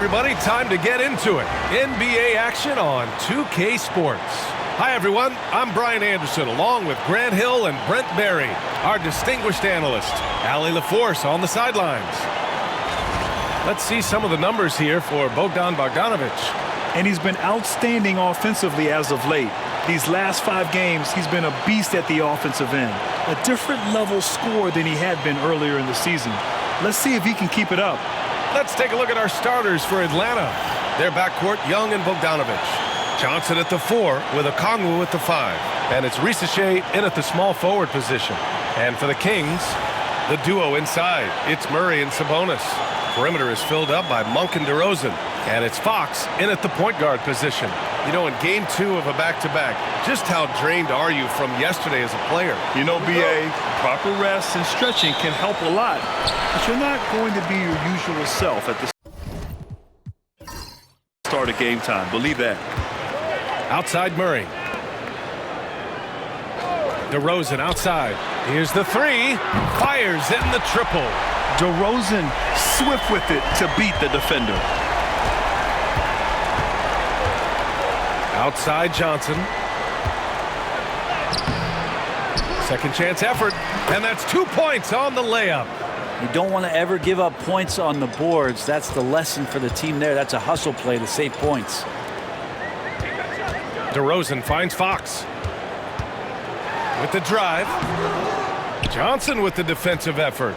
everybody, time to get into it. NBA action on 2K Sports. Hi, everyone. I'm Brian Anderson, along with Grant Hill and Brent Berry, our distinguished analyst, Allie LaForce on the sidelines. Let's see some of the numbers here for Bogdan Bogdanovic. And he's been outstanding offensively as of late. These last 5 games, he's been a beast at the offensive end. A different level scorer than he had been earlier in the season. Let's see if he can keep it up. Let's take a look at our starters for Atlanta. Their backcourt, Young and Bogdanovic. Johnson at the 4 with Okongwu at the 5. And it's Risache in at the small forward position. And for the Kings, the duo inside. It's Murray and Sabonis. Perimeter is filled up by Monk and DeRozan. And it's Fox in at the point guard position. You know, in game 2 of a back-to-back, just how drained are you from yesterday as a player? You know, B.A., proper rest and stretching can help a lot. But you're not going to be your usual self at the start of game time. Believe that. Outside Murray. DeRozan outside. Here's the 3. Fires in the triple. DeRozan swift with it to beat the defender. Outside Johnson. Second chance effort. And that's 2 points on the layup. You don't want to ever give up points on the boards. That's the lesson for the team there. That's a hustle play to save points. DeRozan finds Fox. With the drive. Johnson with the defensive effort.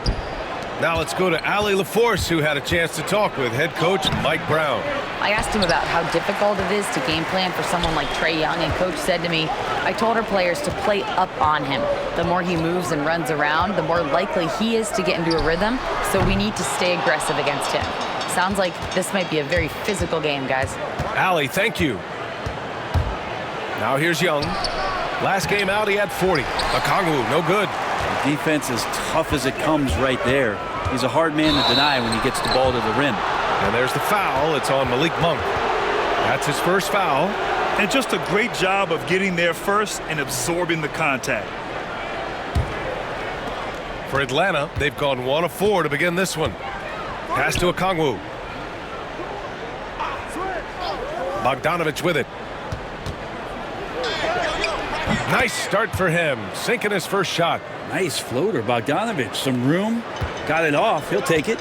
Now let's go to Allie LaForce, who had a chance to talk with head coach Mike Brown. I asked him about how difficult it is to game plan for someone like Trae Young, and coach said to me, I told our players to play up on him. The more he moves and runs around, the more likely he is to get into a rhythm, so we need to stay aggressive against him. Sounds like this might be a very physical game, guys. Allie, thank you. Now here's Young. Last game out, he had 40. Okongwu, no good. The defense is tough as it comes right there. He's a hard man to deny when he gets the ball to the rim. And there's the foul. It's on Malik Monk. That's his first foul. And just a great job of getting there first and absorbing the contact. For Atlanta, they've gone 1 of 4 to begin this one. Pass to Okongwu. Bogdanovic with it. Nice start for him, sinking his first shot. Nice floater, Bogdanovic. Some room, got it off. He'll take it.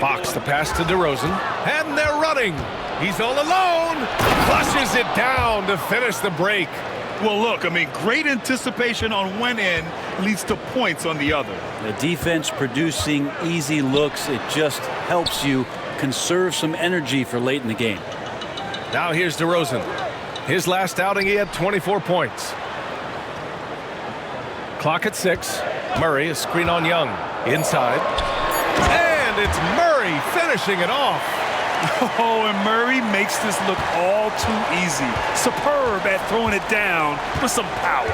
Fox the pass to DeRozan, and they're running. He's all alone. Flushes it down to finish the break. Well, look, I mean, great anticipation on one end leads to points on the other. The defense producing easy looks. It just helps you conserve some energy for late in the game. Now here's DeRozan. His last outing, he had 24 points. Clock at 6. Murray, a screen on Young. Inside. And it's Murray finishing it off. Oh, and Murray makes this look all too easy. Superb at throwing it down with some power.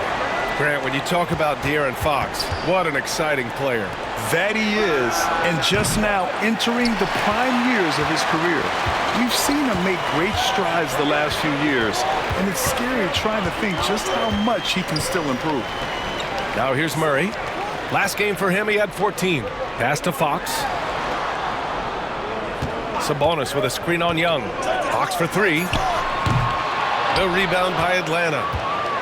Grant, when you talk about De'Aaron Fox, what an exciting player. That he is, and just now entering the prime years of his career. We've seen him make great strides the last few years, and it's scary trying to think just how much he can still improve. Now here's Murray. Last game for him, he had 14. Pass to Fox. Sabonis with a screen on Young. Fox for 3. The rebound by Atlanta.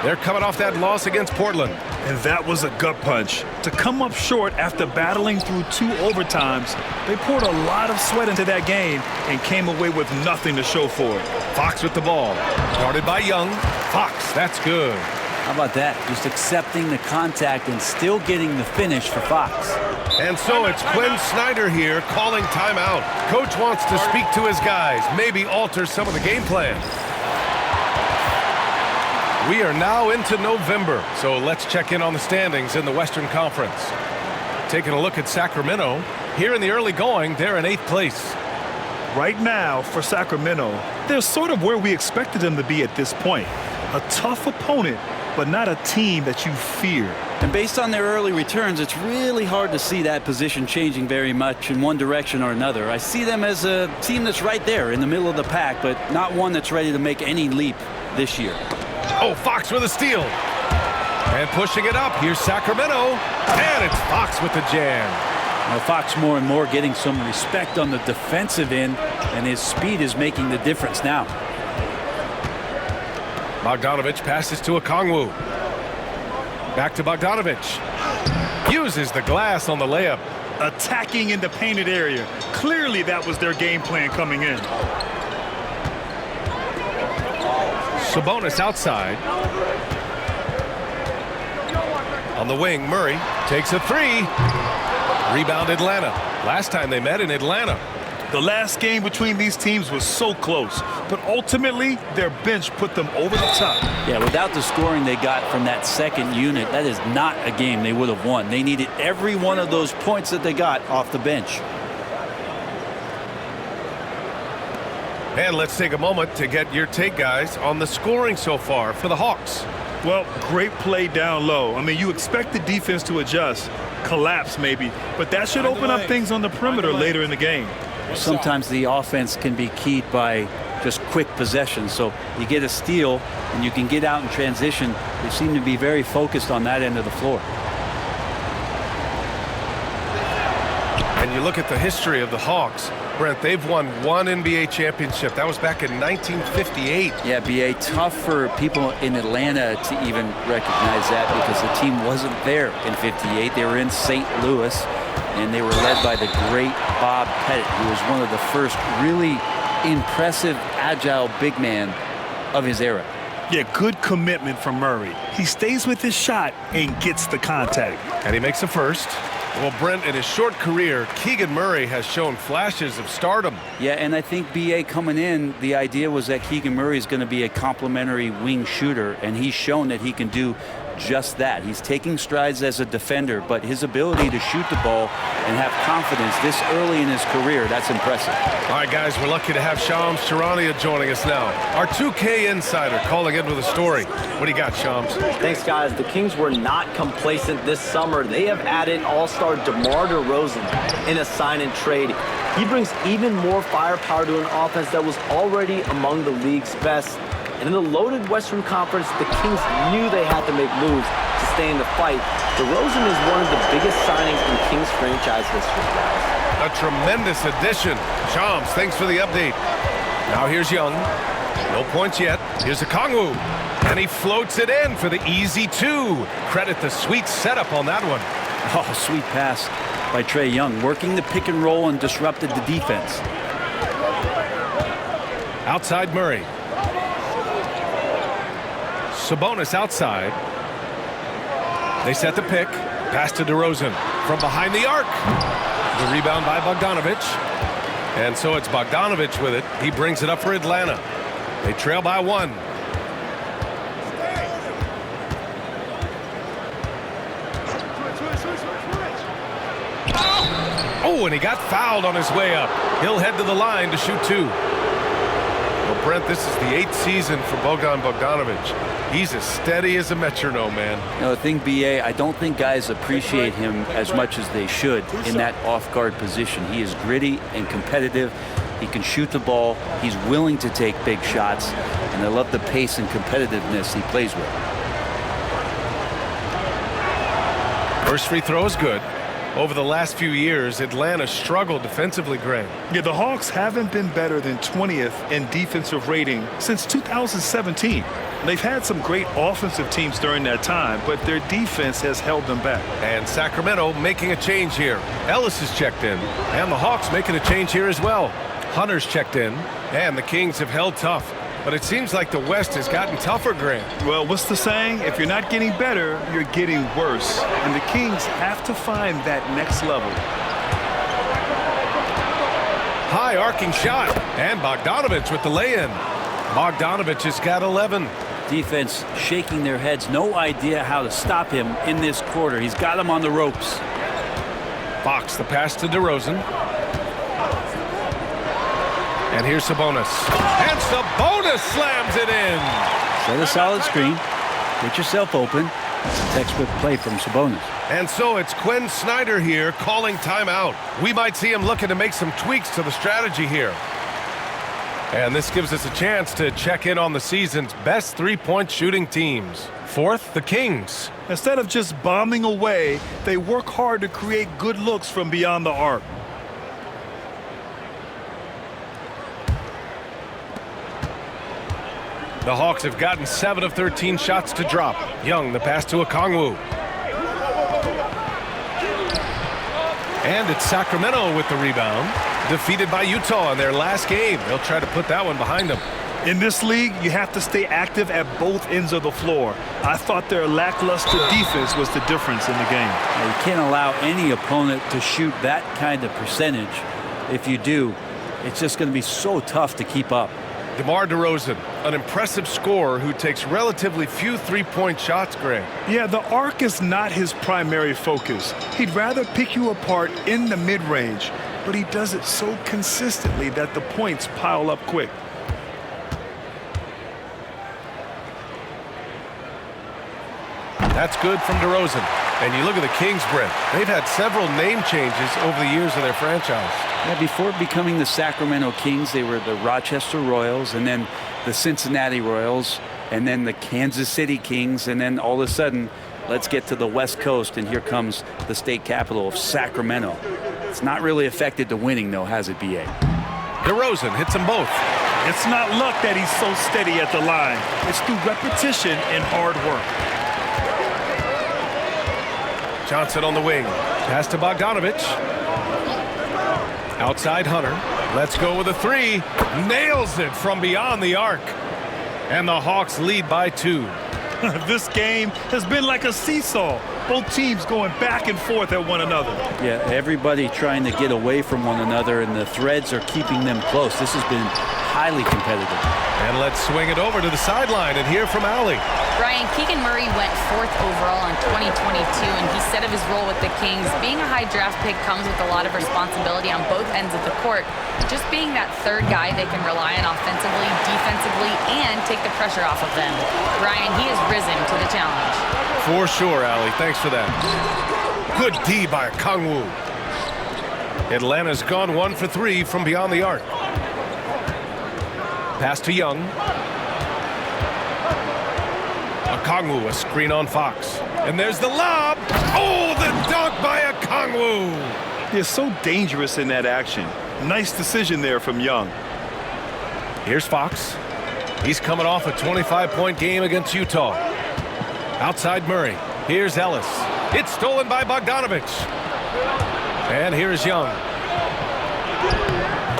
They're coming off that loss against Portland. And that was a gut punch. To come up short after battling through 2 overtimes, they poured a lot of sweat into that game and came away with nothing to show for it. Fox with the ball. Guarded by Young. Fox, that's good. How about that? Just accepting the contact and still getting the finish for Fox. And so it's Quinn Snyder here calling timeout. Coach wants to speak to his guys, maybe alter some of the game plan. We are now into November, so let's check in on the standings in the Western Conference. Taking a look at Sacramento. Here in the early going, they're in 8th place. Right now, for Sacramento, they're sort of where we expected them to be at this point. A tough opponent, but not a team that you fear. And based on their early returns, it's really hard to see that position changing very much in one direction or another. I see them as a team that's right there in the middle of the pack, but not one that's ready to make any leap this year. Oh, Fox with a steal. And pushing it up, here's Sacramento. And it's Fox with the jam. Well, Fox more and more getting some respect on the defensive end, and his speed is making the difference now. Bogdanovich passes to Okongwu. Back to Bogdanovich. Uses the glass on the layup. Attacking in the painted area. Clearly that was their game plan coming in. Sabonis outside. On the wing, Murray takes a three. Rebound Atlanta. Last time they met in Atlanta. The last game between these teams was so close, but ultimately their bench put them over the top. Yeah, without the scoring they got from that second unit, that is not a game they would have won. They needed every one of those points that they got off the bench. And let's take a moment to get your take, guys, on the scoring so far for the Hawks. Well, great play down low. I mean, you expect the defense to adjust, collapse maybe, but that should open up things on the perimeter later in the game. Sometimes the offense can be keyed by just quick possession. So you get a steal and you can get out in transition. They seem to be very focused on that end of the floor. And you look at the history of the Hawks. Brent, they've won one NBA championship. That was back in 1958. Yeah, B.A., tough for people in Atlanta to even recognize that because the team wasn't there in 58. They were in St. Louis, and they were led by the great Bob Pettit, who was one of the first really impressive, agile big man of his era. Yeah, good commitment from Murray. He stays with his shot and gets the contact. And he makes the first. Well, Brent, in his short career, Keegan Murray has shown flashes of stardom. Yeah, and I think B.A. coming in, the idea was that Keegan Murray is going to be a complimentary wing shooter, and he's shown that he can do just that. He's taking strides as a defender, but his ability to shoot the ball and have confidence this early in his career, that's impressive. All right, guys, we're lucky to have Shams Charania joining us now. Our 2K insider calling in with a story. What do you got, Shams? Thanks, guys. The Kings were not complacent this summer. They have added all-star DeMar DeRozan in a sign and trade. He brings even more firepower to an offense that was already among the league's best. And in the loaded Western Conference, the Kings knew they had to make moves to stay in the fight. DeRozan is one of the biggest signings in Kings franchise history, guys. A tremendous addition. Shams, thanks for the update. Now here's Young. No points yet. Here's Okongwu. And he floats it in for the easy two. Credit the sweet setup on that one. Oh, sweet pass by Trae Young, working the pick and roll and disrupted the defense. Outside Murray. Sabonis outside. They set the pick. Pass to DeRozan from behind the arc. The rebound by Bogdanovich. And so it's Bogdanovich with it. He brings it up for Atlanta. They trail by one. Oh, and he got fouled on his way up. He'll head to the line to shoot two. Well, Brent, this is the 8th season for Bogdanovich. He's as steady as a metronome, man. You know, the thing, B.A., I don't think guys appreciate him as much as they should in that off-guard position. He is gritty and competitive. He can shoot the ball. He's willing to take big shots. And I love the pace and competitiveness he plays with. First free throw is good. Over the last few years, Atlanta struggled defensively, Greg. Yeah, the Hawks haven't been better than 20th in defensive rating since 2017. They've had some great offensive teams during that time, but their defense has held them back. And Sacramento making a change here. Ellis is checked in, and the Hawks making a change here as well. Hunter's checked in, and the Kings have held tough. But it seems like the West has gotten tougher, Grant. Well, what's the saying? If you're not getting better, you're getting worse. And the Kings have to find that next level. High arcing shot, and Bogdanovich with the lay-in. Bogdanovich has got 11. Defense shaking their heads, no idea how to stop him in this quarter. He's got him on the ropes. Fox, the pass to DeRozan. And here's Sabonis. And Sabonis slams it in. Set a solid screen. Get yourself open. It's a textbook play from Sabonis. And so it's Quinn Snyder here calling timeout. We might see him looking to make some tweaks to the strategy here. And this gives us a chance to check in on the season's best three-point shooting teams. Fourth, the Kings. Instead of just bombing away, they work hard to create good looks from beyond the arc. The Hawks have gotten 7 of 13 shots to drop. Young, the pass to Okongwu. And it's Sacramento with the rebound. Defeated by Utah in their last game. They'll try to put that one behind them. In this league, you have to stay active at both ends of the floor. I thought their lackluster defense was the difference in the game. You can't allow any opponent to shoot that kind of percentage. If you do, it's just going to be so tough to keep up. DeMar DeRozan, an impressive scorer who takes relatively few three-point shots, Greg. Yeah, the arc is not his primary focus. He'd rather pick you apart in the mid-range, but he does it so consistently that the points pile up quick. That's good from DeRozan. And you look at the Kings, Brent. They've had several name changes over the years of their franchise. Yeah, before becoming the Sacramento Kings, they were the Rochester Royals, and then the Cincinnati Royals, and then the Kansas City Kings, and then all of a sudden, let's get to the West Coast, and here comes the state capital of Sacramento. It's not really affected the winning, though, has it, B.A.? DeRozan hits them both. It's not luck that he's so steady at the line. It's through repetition and hard work. Johnson on the wing. Pass to Bogdanovich. Outside Hunter. Let's go with a three. Nails it from beyond the arc. And the Hawks lead by 2. This game has been like a seesaw. Both teams going back and forth at one another. Yeah, everybody trying to get away from one another, and the threads are keeping them close. This has been highly competitive. And let's swing it over to the sideline and hear from Allie. Brian, Keegan Murray went 4th overall in 2022, and he said of his role with the Kings, being a high draft pick comes with a lot of responsibility on both ends of the court. Just being that third guy they can rely on offensively, defensively, and take the pressure off of them. Brian, he has risen to the challenge. For sure, Allie. Thanks for that. Good D by Okongwu. Atlanta's gone 1 for 3 from beyond the arc. Pass to Young. Okongwu, a screen on Fox. And there's the lob. Oh, the dunk by Okongwu. They're so dangerous in that action. Nice decision there from Young. Here's Fox. He's coming off a 25-point game against Utah. Outside Murray. Here's Ellis. It's stolen by Bogdanovich. And here's Young.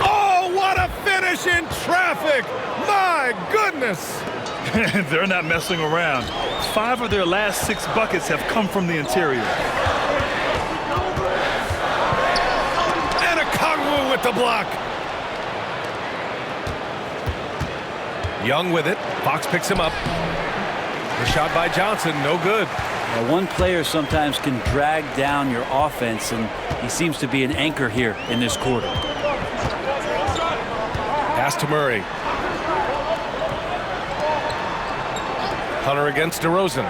Oh, what a finish in traffic. My goodness. They're not messing around. 5 of their last 6 buckets have come from the interior. And Okongwu with the block. Young with it. Fox picks him up. The shot by Johnson, no good. Now, one player sometimes can drag down your offense, and he seems to be an anchor here in this quarter. Pass to Murray. Hunter against DeRozan.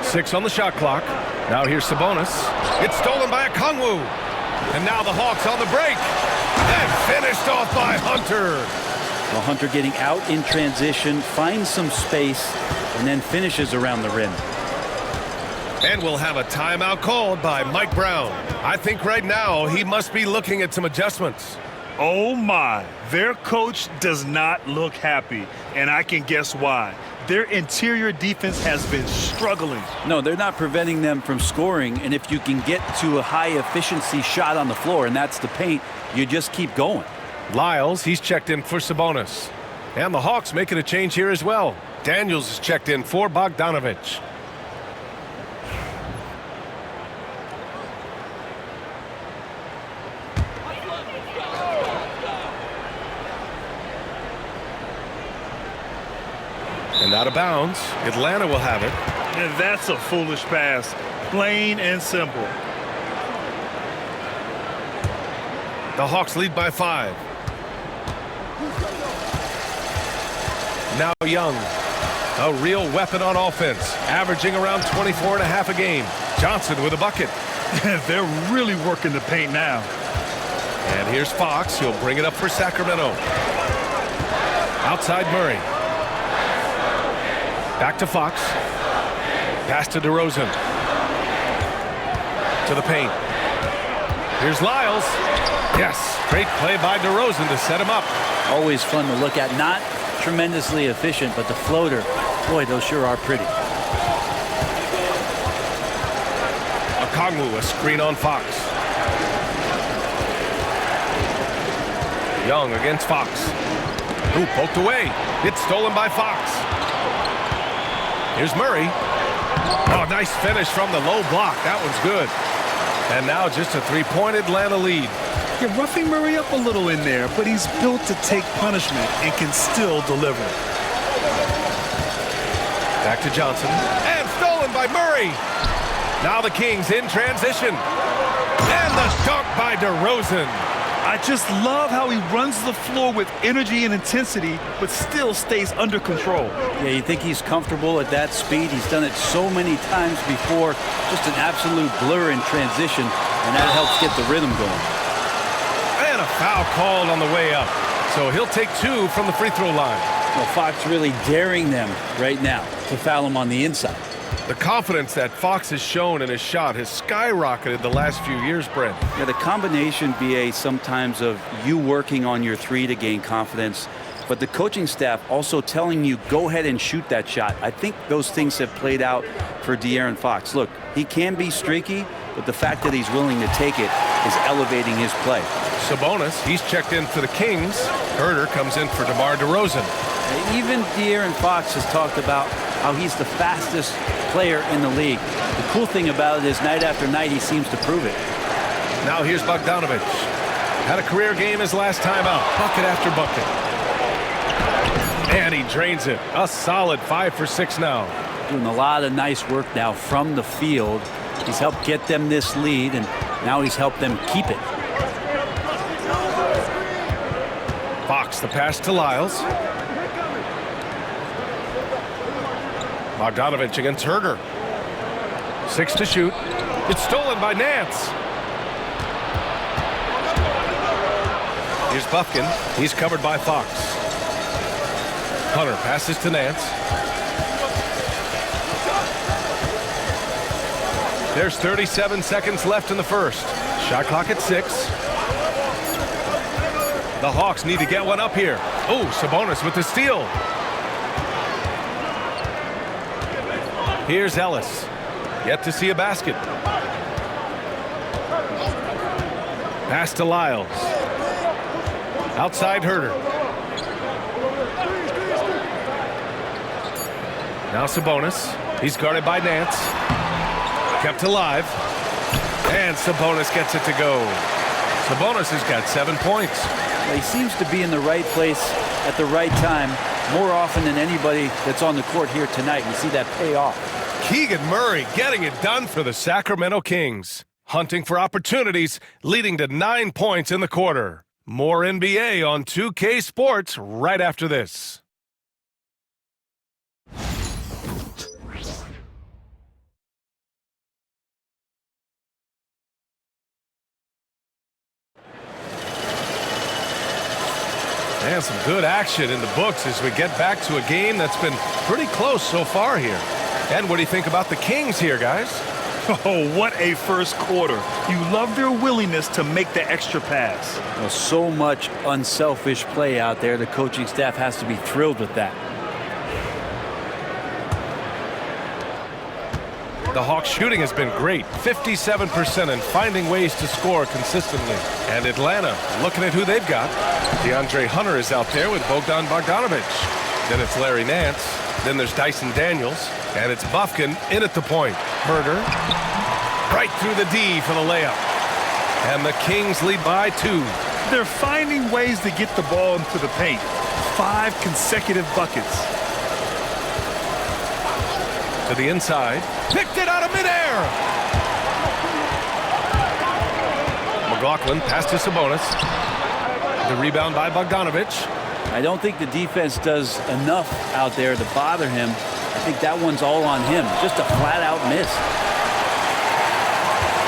6 on the shot clock. Now here's Sabonis. It's stolen by Okongwu. And now the Hawks on the break. And finished off by Hunter. Well, Hunter getting out in transition, finds some space, and then finishes around the rim. And we'll have a timeout called by Mike Brown. I think right now he must be looking at some adjustments. Oh my, their coach does not look happy, and I can guess why. Their interior defense has been struggling. No, they're not preventing them from scoring, and if you can get to a high-efficiency shot on the floor, and that's the paint, you just keep going. Lyles, he's checked in for Sabonis. And the Hawks making a change here as well. Daniels is checked in for Bogdanovich. And out of bounds. Atlanta will have it. And that's a foolish pass. Plain and simple. The Hawks lead by 5. Now Young, a real weapon on offense, averaging around 24.5 a game. Johnson with a bucket. They're really working the paint now. And here's Fox. He'll bring it up for Sacramento. Outside Murray. Back to Fox. Pass to DeRozan. To the paint. Here's Lyles. Yes, great play by DeRozan to set him up. Always fun to look at. Not tremendously efficient, but the floater, boy, those sure are pretty. Okongwu, a screen on Fox. Young against Fox. Ooh, poked away. It's stolen by Fox. Here's Murray. Oh, nice finish from the low block. That one's good. And now just a three-point Atlanta lead. You're roughing Murray up a little in there, but he's built to take punishment and can still deliver. Back to Johnson. And stolen by Murray. Now the Kings in transition. And the dunk by DeRozan. I just love how he runs the floor with energy and intensity, but still stays under control. Yeah, you think he's comfortable at that speed. He's done it so many times before. Just an absolute blur in transition, and that helps get the rhythm going. And a foul called on the way up. So he'll take 2 from the free throw line. Well, Fox really daring them right now to foul him on the inside. The confidence that Fox has shown in his shot has skyrocketed the last few years, Brent. Yeah, the combination, BA, sometimes of you working on your three to gain confidence, but the coaching staff also telling you, go ahead and shoot that shot. I think those things have played out for De'Aaron Fox. Look, he can be streaky, but the fact that he's willing to take it is elevating his play. Sabonis, he's checked in for the Kings. Herter comes in for DeMar DeRozan. Even De'Aaron Fox has talked about how he's the fastest player in the league. The cool thing about it is night after night he seems to prove it. Now here's Bogdanovich. Had a career game his last time out. Bucket after bucket. And he drains it. A solid 5 for 6 now. Doing a lot of nice work now from the field. He's helped get them this lead, and now he's helped them keep it. Fox, the pass to Lyles. Bogdanovich against Herter. 6 to shoot. It's stolen by Nance. Here's Buffkin. He's covered by Fox. Hunter passes to Nance. There's 37 seconds left in the first. Shot clock at 6. The Hawks need to get one up here. Oh, Sabonis with the steal. Here's Ellis. Yet to see a basket. Pass to Lyles. Outside Herter. Now Sabonis. He's guarded by Nance. Kept alive. And Sabonis gets it to go. Sabonis has got 7 points. He seems to be in the right place at the right time more often than anybody that's on the court here tonight. You see that pay off. Keegan Murray getting it done for the Sacramento Kings. Hunting for opportunities, leading to 9 points in the quarter. More NBA on 2K Sports right after this. And some good action in the books as we get back to a game that's been pretty close so far here. And what do you think about the Kings here, guys? Oh, what a first quarter. You love their willingness to make the extra pass. Well, so much unselfish play out there. The coaching staff has to be thrilled with that. The Hawks shooting has been great, 57%, and finding ways to score consistently. And Atlanta, looking at who they've got. DeAndre Hunter is out there with Bogdan Bogdanovich. Then it's Larry Nance. Then there's Dyson Daniels. And it's Buffkin in at the point. Herter right through the D for the layup. And the Kings lead by 2. They're finding ways to get the ball into the paint. 5 consecutive buckets. To the inside. Picked it out of midair. McLaughlin pass to Sabonis. The rebound by Bogdanovich. I don't think the defense does enough out there to bother him. I think that one's all on him. Just a flat-out miss.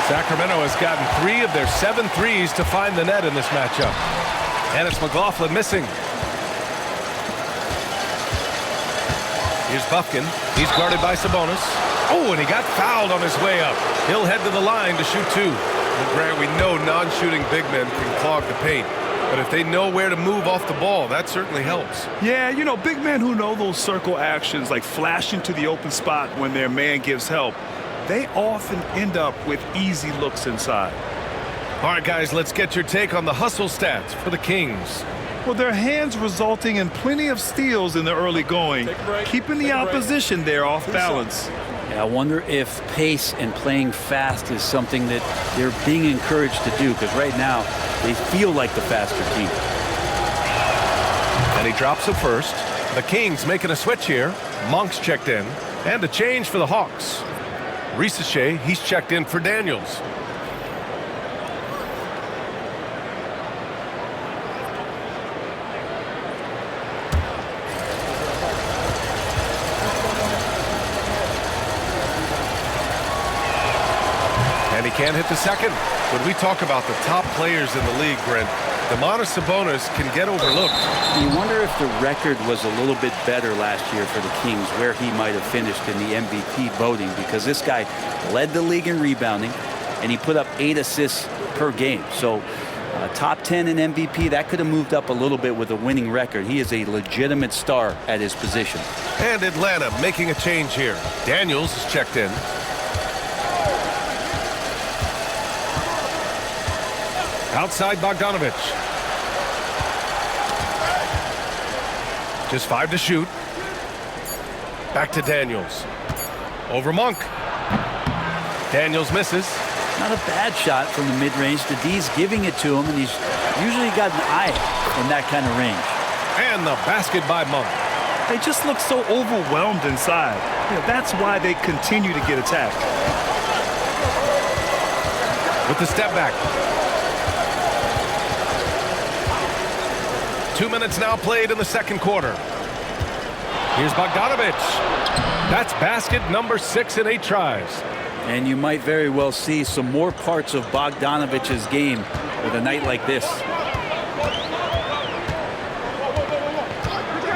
Sacramento has gotten 3 of their 7 threes to find the net in this matchup. And it's McLaughlin missing. Here's Buffkin. He's guarded by Sabonis. Oh, and he got fouled on his way up. He'll head to the line to shoot 2. And Grant, we know non-shooting big men can clog the paint. But if they know where to move off the ball, that certainly helps. Yeah, you know, big men who know those circle actions, like flashing to the open spot when their man gives help, they often end up with easy looks inside. All right, guys, let's get your take on the hustle stats for the Kings. Well, their hands resulting in plenty of steals in the early going, keeping the opposition there off balance. Yeah, I wonder if pace and playing fast is something that they're being encouraged to do, because right now they feel like the faster team. And he drops it first. The Kings making a switch here. Monk's checked in. And a change for the Hawks. Risache, he's checked in for Daniels. And he can't hit the second. When we talk about the top players in the league, Brent, Domantas Sabonis can get overlooked. You wonder if the record was a little bit better last year for the Kings, where he might have finished in the MVP voting, because this guy led the league in rebounding, and he put up 8 assists per game. So top 10 in MVP, that could have moved up a little bit with a winning record. He is a legitimate star at his position. And Atlanta making a change here. Daniels is checked in. Outside Bogdanovich. Just 5 to shoot. Back to Daniels. Over Monk. Daniels misses. Not a bad shot from the mid-range. The D's giving it to him, and he's usually got an eye in that kind of range. And the basket by Monk. They just look so overwhelmed inside. That's why they continue to get attacked. With the step back. 2 minutes now played in the second quarter. Here's Bogdanovich. That's basket number 6 in 8 tries. And you might very well see some more parts of Bogdanovich's game with a night like this.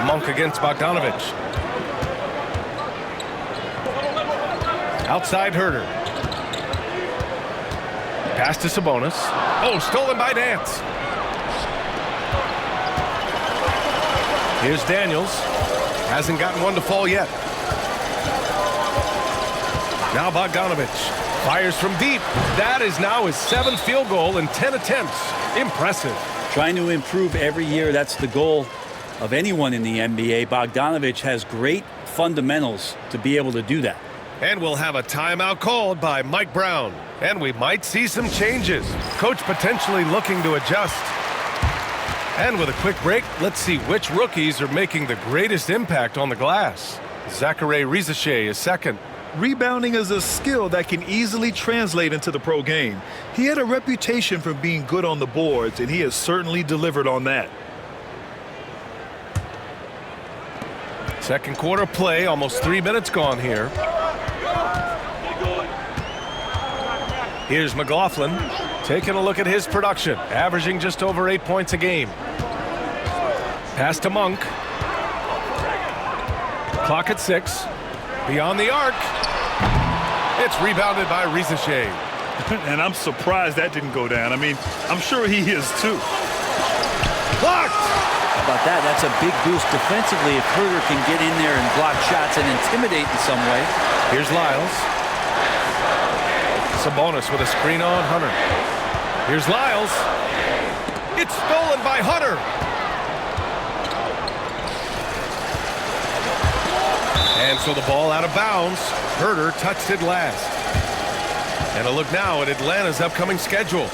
Monk against Bogdanovich. Outside Herter. Pass to Sabonis. Oh, stolen by Nance. Here's Daniels. Hasn't gotten one to fall yet. Now Bogdanovich fires from deep. That is now his 7th field goal in 10 attempts. Impressive. Trying to improve every year, that's the goal of anyone in the NBA. Bogdanovich has great fundamentals to be able to do that. And we'll have a timeout called by Mike Brown. And we might see some changes. Coach potentially looking to adjust. And with a quick break, let's see which rookies are making the greatest impact on the glass. Zachary Risache is second. Rebounding is a skill that can easily translate into the pro game. He had a reputation for being good on the boards, and he has certainly delivered on that. Second quarter play, almost 3 minutes gone here. Here's McLaughlin taking a look at his production, averaging just over 8 points a game. Pass to Monk. Clock at 6. Beyond the arc. It's rebounded by Risache. And I'm surprised that didn't go down. I mean, I'm sure he is too. Blocked! How about that? That's a big boost defensively if Herter can get in there and block shots and intimidate in some way. Here's Lyles. Sabonis with a screen on Hunter. Here's Lyles. It's stolen by Hunter. And so the ball out of bounds. Herter touched it last. And a look now at Atlanta's upcoming schedule.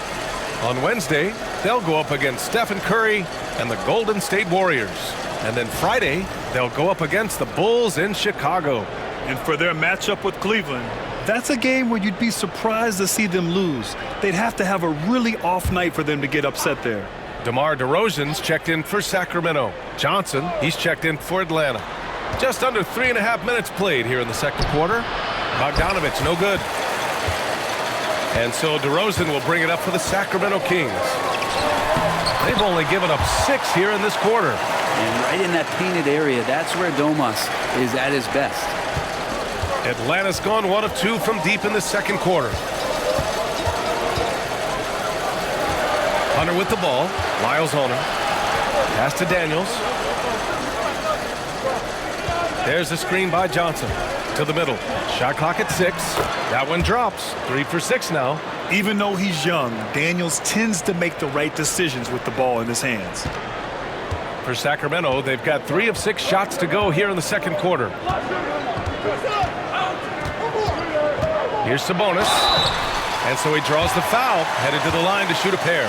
On Wednesday, they'll go up against Stephen Curry and the Golden State Warriors. And then Friday, they'll go up against the Bulls in Chicago. And for their matchup with Cleveland, that's a game where you'd be surprised to see them lose. They'd have to have a really off night for them to get upset there. DeMar DeRozan's checked in for Sacramento. Johnson, he's checked in for Atlanta. Just under 3.5 minutes played here in the second quarter. Bogdanovich, no good. And so DeRozan will bring it up for the Sacramento Kings. They've only given up 6 here in this quarter. And right in that painted area, that's where Domas is at his best. Atlanta's gone 1 of 2 from deep in the second quarter. Hunter with the ball. Lyles on him. Pass to Daniels. There's the screen by Johnson. To the middle. Shot clock at 6. That one drops. 3 for 6 now. Even though he's young, Daniels tends to make the right decisions with the ball in his hands. For Sacramento, they've got 3 of 6 shots to go here in the second quarter. Here's Sabonis. And so he draws the foul, headed to the line to shoot a pair.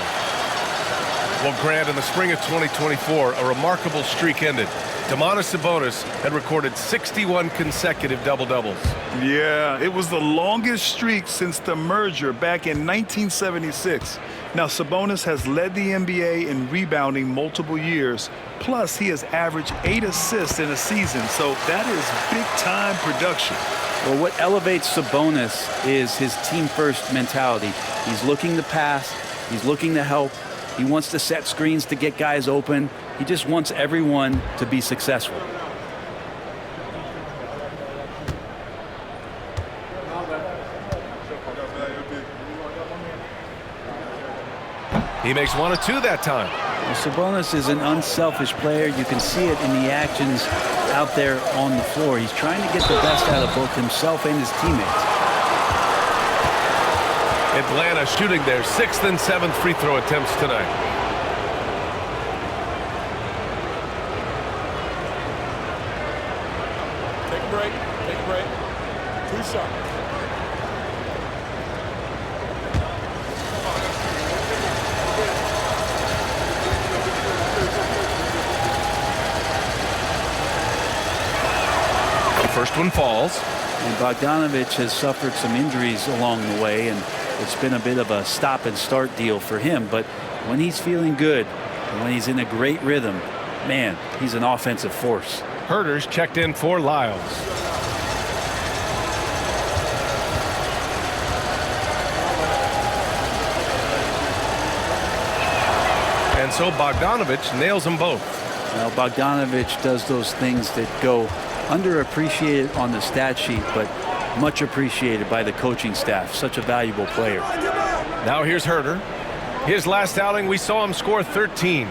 Well, Grant, in the spring of 2024, a remarkable streak ended. Domantas Sabonis had recorded 61 consecutive double-doubles. Yeah, it was the longest streak since the merger back in 1976. Now, Sabonis has led the NBA in rebounding multiple years. Plus, he has averaged 8 assists in a season, so that is big-time production. Well, what elevates Sabonis is his team-first mentality. He's looking to pass. He's looking to help. He wants to set screens to get guys open. He just wants everyone to be successful. He makes 1 of 2 that time. Well, Sabonis is an unselfish player. You can see it in the actions out there on the floor. He's trying to get the best out of both himself and his teammates. Atlanta shooting their 6th and 7th free throw attempts tonight. Take a break. Take a break. 2 shots. The first one falls. And Bogdanovich has suffered some injuries along the way, and it's been a bit of a stop and start deal for him. But when he's feeling good and when he's in a great rhythm, man, he's an offensive force. Herter's checked in for Lyles. And so Bogdanovich nails them both. Now, Bogdanovich does those things that go underappreciated on the stat sheet, but much appreciated by the coaching staff. Such a valuable player. Now here's Herter. His last outing, we saw him score 13.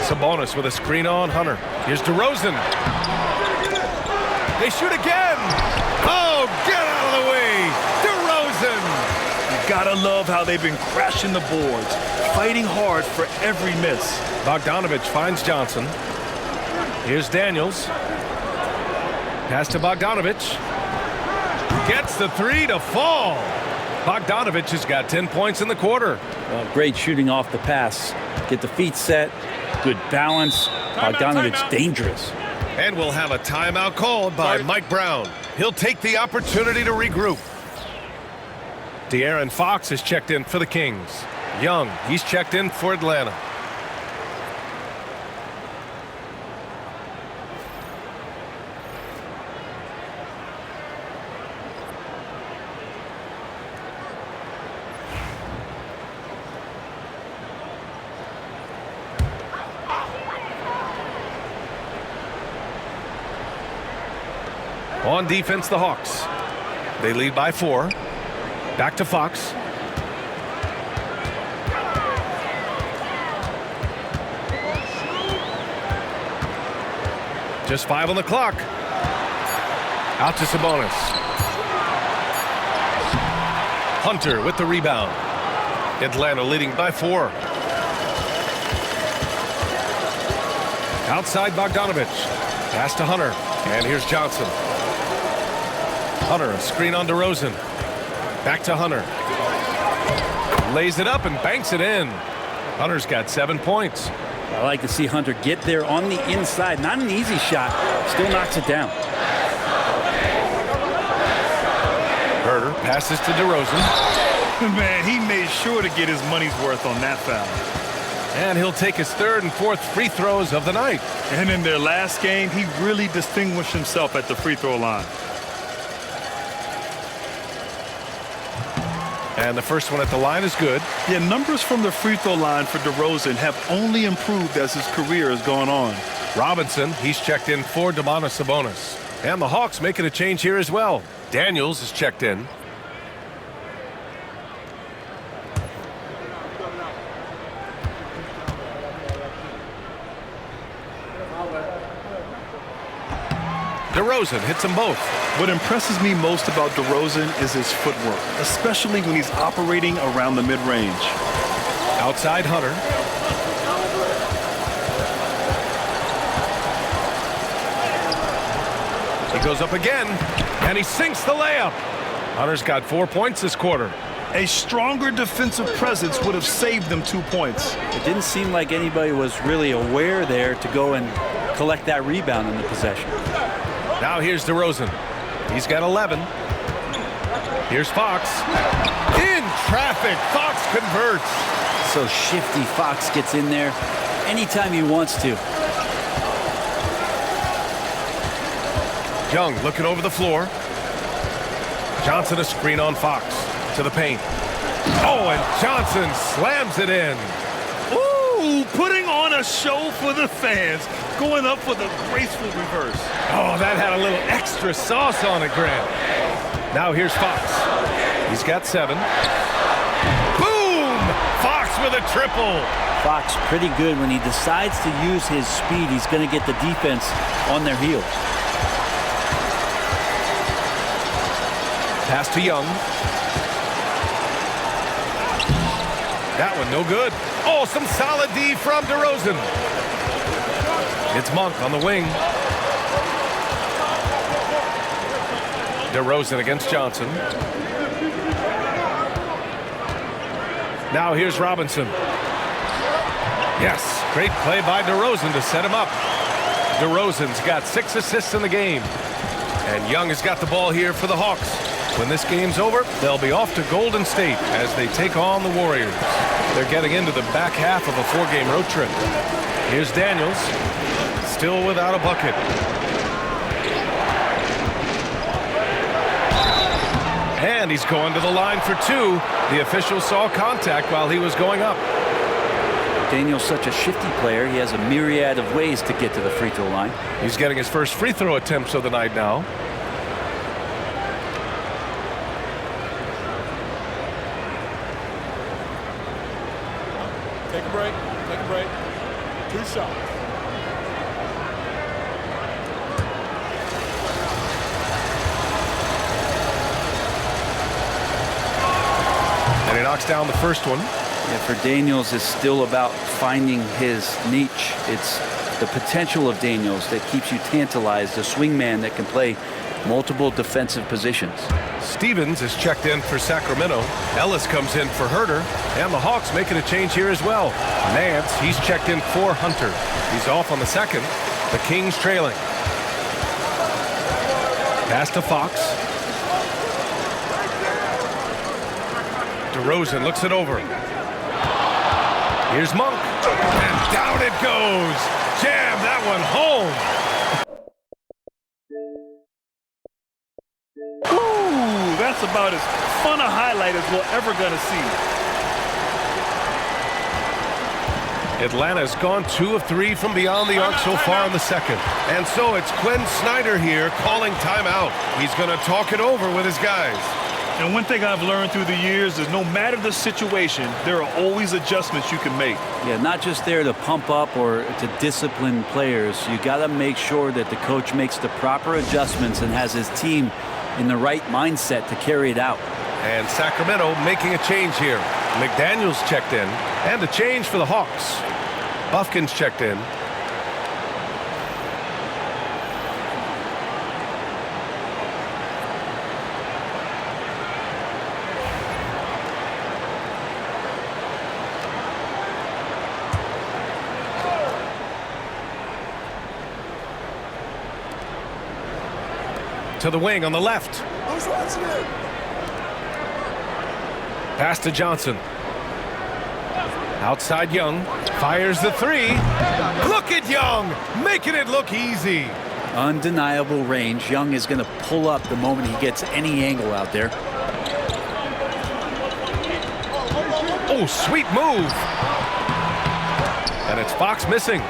Sabonis with a screen on Hunter. Here's DeRozan. They shoot again. Oh, get out of the way. DeRozan. You gotta love how they've been crashing the boards, fighting hard for every miss. Bogdanovich finds Johnson. Here's Daniels. Pass to Bogdanovich. Gets the 3 to fall. Bogdanovich has got 10 points in the quarter. Great shooting off the pass. Get the feet set. Good balance. Bogdanovich dangerous. And we'll have a timeout called by Mike Brown. He'll take the opportunity to regroup. De'Aaron Fox has checked in for the Kings. Young, he's checked in for Atlanta. On defense, the Hawks. They lead by 4. Back to Fox. Just 5 on the clock. Out to Sabonis. Hunter with the rebound. Atlanta leading by 4. Outside Bogdanovich. Pass to Hunter. And here's Johnson. Hunter, a screen on DeRozan. Back to Hunter. Lays it up and banks it in. Hunter's got 7 points. I like to see Hunter get there on the inside. Not an easy shot. Still knocks it down. Herter passes to DeRozan. Man, he made sure to get his money's worth on that foul. And he'll take his 3rd and 4th free throws of the night. And in their last game, he really distinguished himself at the free throw line. And the first one at the line is good. Yeah, numbers from the free throw line for DeRozan have only improved as his career has gone on. Robinson, he's checked in for Domantas Sabonis. And the Hawks making a change here as well. Daniels is checked in. DeRozan hits them both. What impresses me most about DeRozan is his footwork, especially when he's operating around the mid-range. Outside Hunter. He goes up again, and he sinks the layup. Hunter's got 4 points this quarter. A stronger defensive presence would have saved them 2 points. It didn't seem like anybody was really aware there to go and collect that rebound in the possession. Now here's DeRozan. He's got 11. Here's Fox. In traffic, Fox converts. So shifty. Fox gets in there anytime he wants to. Young looking over the floor. Johnson a screen on Fox to the paint. Oh, and Johnson slams it in. Ooh, putting on a show for the fans. Going up with a graceful reverse. Oh, that had a little extra sauce on it, Grant. Now here's Fox. He's got 7. Boom! Fox with a triple. Fox pretty good when he decides to use his speed. He's going to get the defense on their heels. Pass to Young. That one no good. Oh, some solid D from DeRozan. It's Monk on the wing. DeRozan against Johnson. Now here's Robinson. Yes, great play by DeRozan to set him up. DeRozan's got 6 assists in the game. And Young has got the ball here for the Hawks. When this game's over, they'll be off to Golden State as they take on the Warriors. They're getting into the back half of a 4-game road trip. Here's Daniels, still without a bucket. And he's going to the line for 2. The official saw contact while he was going up. Daniel's such a shifty player. He has a myriad of ways to get to the free throw line. He's getting his first free throw attempts of the night now. Take a break. Take a break. 2 shots. And he knocks down the first one. Yeah, for Daniels, it's still about finding his niche. It's the potential of Daniels that keeps you tantalized, a swingman that can play multiple defensive positions. Stevens is checked in for Sacramento. Ellis comes in for Herter. And the Hawks making a change here as well. Nance, he's checked in for Hunter. He's off on the second. The Kings trailing. Pass to Fox. DeRozan looks it over. Here's Monk. And down it goes. Jam that one home. Ooh, that's about as fun a highlight as we're ever going to see. Atlanta's gone 2 of 3 from beyond the arc so far in the second. And so it's Quinn Snyder here calling timeout. He's going to talk it over with his guys. And one thing I've learned through the years is no matter the situation, there are always adjustments you can make. Yeah, not just there to pump up or to discipline players. You got to make sure that the coach makes the proper adjustments and has his team in the right mindset to carry it out. And Sacramento making a change here. McDaniels checked in. And a change for the Hawks. Buffkin's checked in. To the wing on the left. Pass to Johnson. Outside Young. Fires the 3. Look at Young, making it look easy. Undeniable range. Young is going to pull up the moment he gets any angle out there. Oh, sweet move. And it's Fox missing.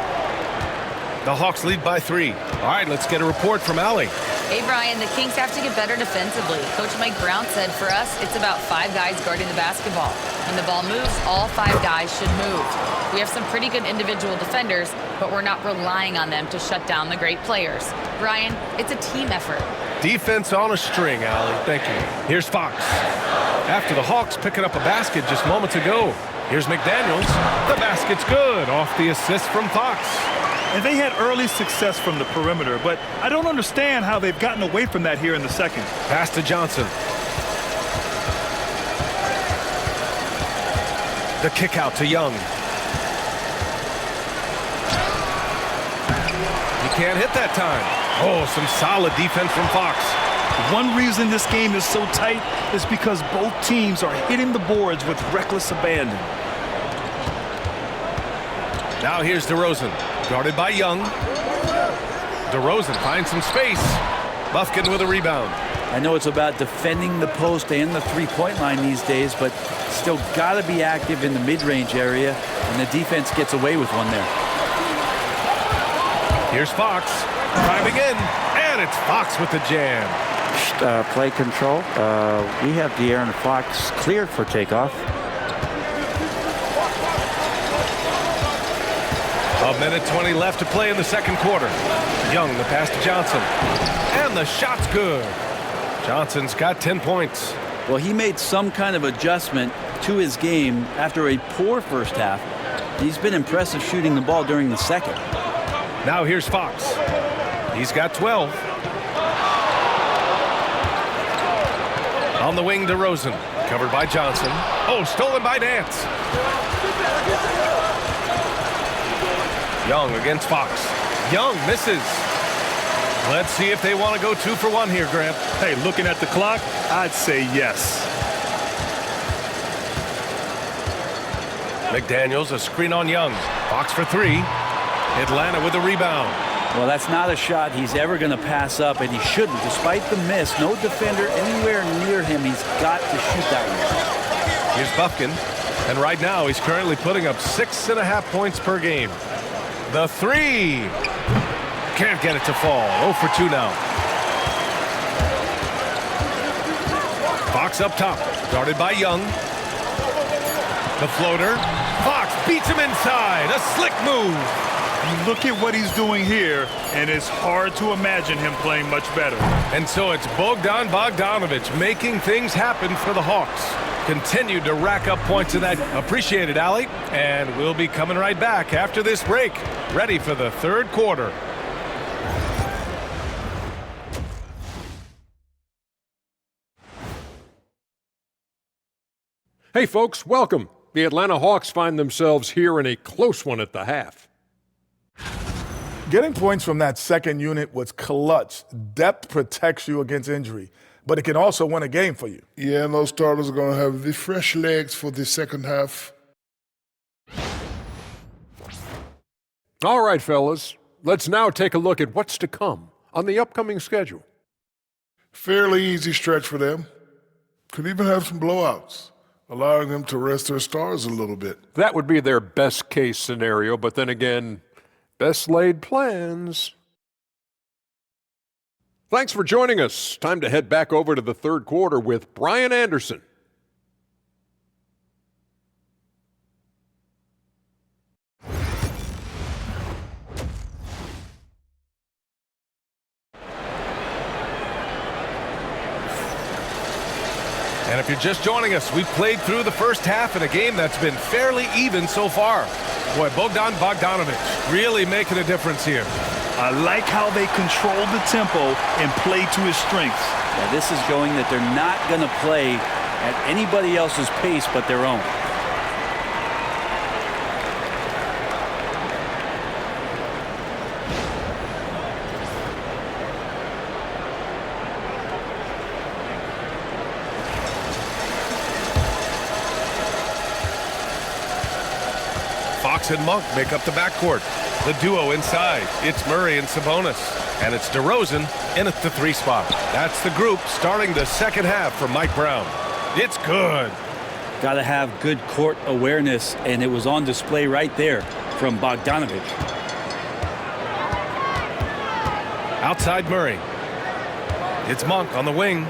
The Hawks lead by 3. All right, let's get a report from Allie. Hey, Brian, the Kings have to get better defensively. Coach Mike Brown said for us, it's about 5 guys guarding the basketball. When the ball moves, all 5 guys should move. We have some pretty good individual defenders, but we're not relying on them to shut down the great players. Brian, it's a team effort. Defense on a string, Allie. Thank you. Here's Fox. After the Hawks picking up a basket just moments ago. Here's McDaniels. The basket's good off the assist from Fox. And they had early success from the perimeter, but I don't understand how they've gotten away from that here in the second. Pass to Johnson. The kick out to Young. He can't hit that time. Oh, some solid defense from Fox. One reason this game is so tight is because both teams are hitting the boards with reckless abandon. Now here's DeRozan, guarded by Young. DeRozan finds some space. Bufkin with a rebound. I know it's about defending the post and the three-point line these days, but still got to be active in the mid-range area, and the defense gets away with one there. Here's Fox, driving in, and it's Fox with the jam. Play control. We have De'Aaron Fox cleared for takeoff. A minute 20 left to play in the second quarter. Young, the pass to Johnson. And the shot's good. Johnson's got 10 points. Well, he made some kind of adjustment to his game after a poor first half. He's been impressive shooting the ball during the second. Now here's Fox. He's got 12. On the wing, DeRozan. Covered by Johnson. Oh, stolen by Nance. Young against Fox. Young misses. Let's see if they want to go 2 for 1 here, Grant. Hey, looking at the clock, I'd say yes. McDaniels, a screen on Young. Fox for 3. Atlanta with a rebound. Well, that's not a shot he's ever going to pass up, and he shouldn't. Despite the miss, no defender anywhere near him. He's got to shoot that one. Here's Bufkin, and right now he's currently putting up 6.5 points per game. The 3. Can't get it to fall. 0 for 2 now. Fox up top, guarded by Young. The floater. Fox beats him inside. A slick move. Look at what he's doing here, and it's hard to imagine him playing much better. And so it's Bogdan Bogdanovic making things happen for the Hawks. Continued to rack up points in that. Appreciate it, Allie. And we'll be coming right back after this break. Ready for the third quarter. Hey, folks, welcome. The Atlanta Hawks find themselves here in a close one at the half. Getting points from that second unit was clutch. Depth protects you against injury, but it can also win a game for you. Yeah, and those starters are going to have the fresh legs for the second half. All right, fellas, let's now take a look at what's to come on the upcoming schedule. Fairly easy stretch for them. Could even have some blowouts, allowing them to rest their stars a little bit. That would be their best case scenario, but then again, best laid plans. Thanks for joining us. Time to head back over to the third quarter with Brian Anderson. And if you're just joining us, we've played through the first half in a game that's been fairly even so far. Boy, Bogdan Bogdanovic really making a difference here. I like how they control the tempo and play to his strengths. Yeah, this is showing that they're not going to play at anybody else's pace but their own. Fox and Monk make up the backcourt. The duo inside. It's Murray and Sabonis. And it's DeRozan in at the 3 spot. That's the group starting the second half for Mike Brown. It's good. Got to have good court awareness, and it was on display right there from Bogdanovic. Outside Murray. It's Monk on the wing.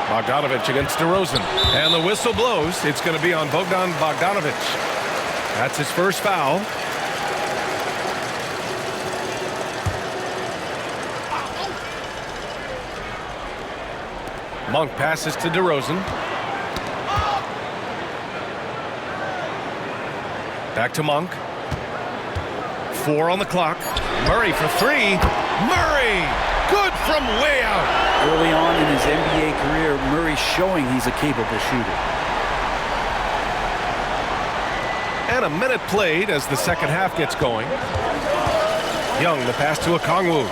Bogdanovich against DeRozan. And the whistle blows. It's going to be on Bogdan Bogdanovich. That's his first foul. Monk passes to DeRozan. Back to Monk. 4 on the clock. Murray for 3. Murray! Good from way out. Early on in his NBA career, Murray showing he's a capable shooter. And a minute played as the second half gets going. Young, the pass to Okongwu.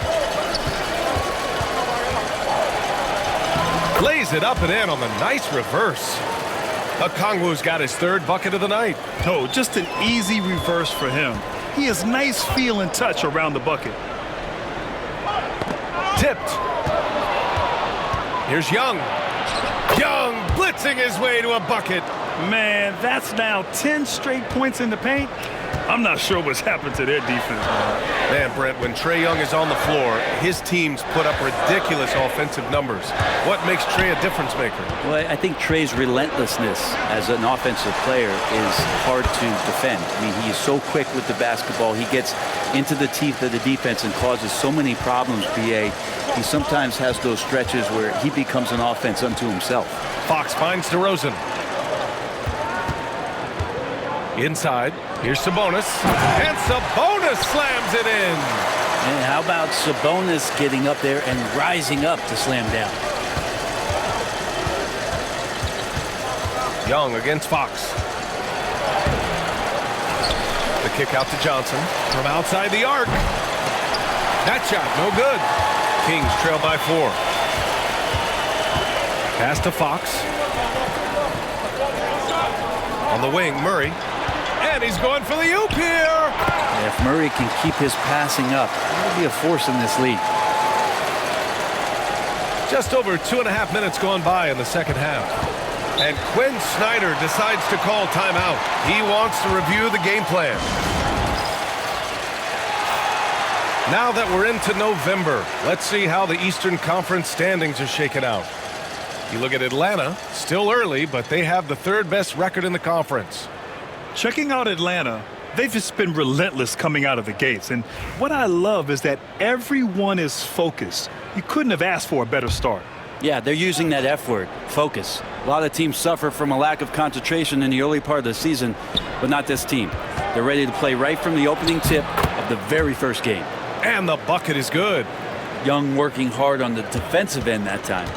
Lays it up and in on the nice reverse. Okongwu's got his third bucket of the night. Oh, just an easy reverse for him. He has nice feel and touch around the bucket. Tipped. Here's Young. Young blitzing his way to a bucket. Man, that's now 10 straight points in the paint. I'm not sure what's happened to their defense. Man, Brent, when Trae Young is on the floor, his teams put up ridiculous offensive numbers. What makes Trae a difference maker? Well, I think Trae's relentlessness as an offensive player is hard to defend. I mean, he is so quick with the basketball. He gets into the teeth of the defense and causes so many problems, BA. He sometimes has those stretches where he becomes an offense unto himself. Fox finds DeRozan. Inside, here's Sabonis, and Sabonis slams it in. And how about Sabonis getting up there and rising up to slam down? Young against Fox. The kick out to Johnson from outside the arc. That shot, no good. Kings trail by 4. Pass to Fox. On the wing, Murray. And he's going for the oop here. If Murray can keep his passing up, he'll be a force in this league. Just over 2.5 minutes gone by in the second half. And Quinn Snyder decides to call timeout. He wants to review the game plan. Now that we're into November, let's see how the Eastern Conference standings are shaken out. You look at Atlanta, still early, but they have the 3rd best record in the conference. Checking out Atlanta, they've just been relentless coming out of the gates. And what I love is that everyone is focused. You couldn't have asked for a better start. Yeah, they're using that F word, focus. A lot of teams suffer from a lack of concentration in the early part of the season, but not this team. They're ready to play right from the opening tip of the very first game. And the bucket is good. Young working hard on the defensive end that time.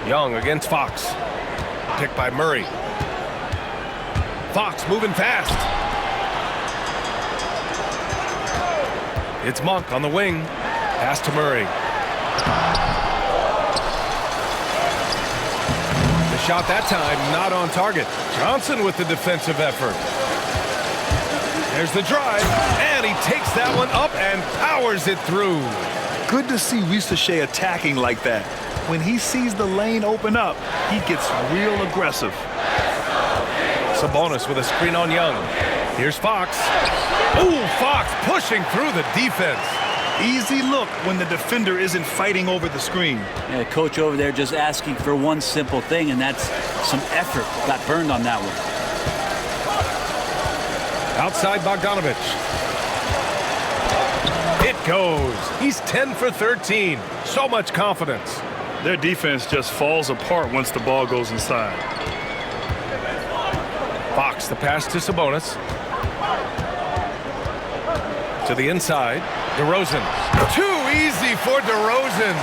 Young against Fox. Picked by Murray. Fox moving fast. It's Monk on the wing. Pass to Murray. The shot that time not on target. Johnson with the defensive effort. There's the drive, and he takes that one up and powers it through. Good to see Ricochet attacking like that. When he sees the lane open up, he gets real aggressive. Sabonis with a screen on Young. Here's Fox. Ooh, Fox pushing through the defense. Easy look when the defender isn't fighting over the screen. Yeah, coach over there just asking for one simple thing, and that's some effort. Got burned on that one. Outside Bogdanovich. It goes. He's 10 for 13. So much confidence. Their defense just falls apart once the ball goes inside. Fox, the pass to Sabonis. To the inside. DeRozan. Too easy for DeRozan.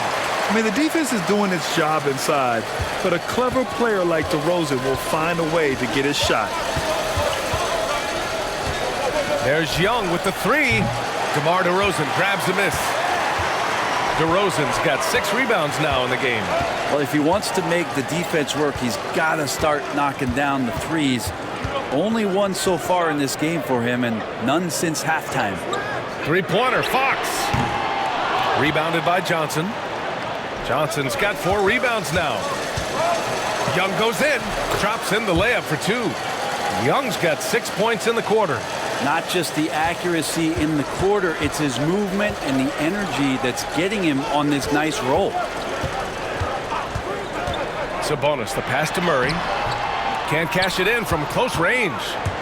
I mean, the defense is doing its job inside, but a clever player like DeRozan will find a way to get his shot. There's Young with the 3. DeMar DeRozan grabs the miss. DeRozan's got 6 rebounds now in the game. Well, if he wants to make the defense work, he's got to start knocking down the threes. Only one so far in this game for him, and none since halftime. 3-pointer, Fox. Rebounded by Johnson. Johnson's got 4 rebounds now. Young goes in, drops in the layup for 2. Young's got 6 points in the quarter. Not just the accuracy in the quarter, it's his movement and the energy that's getting him on this nice roll. Sabonis, the pass to Murray. Can't cash it in from close range.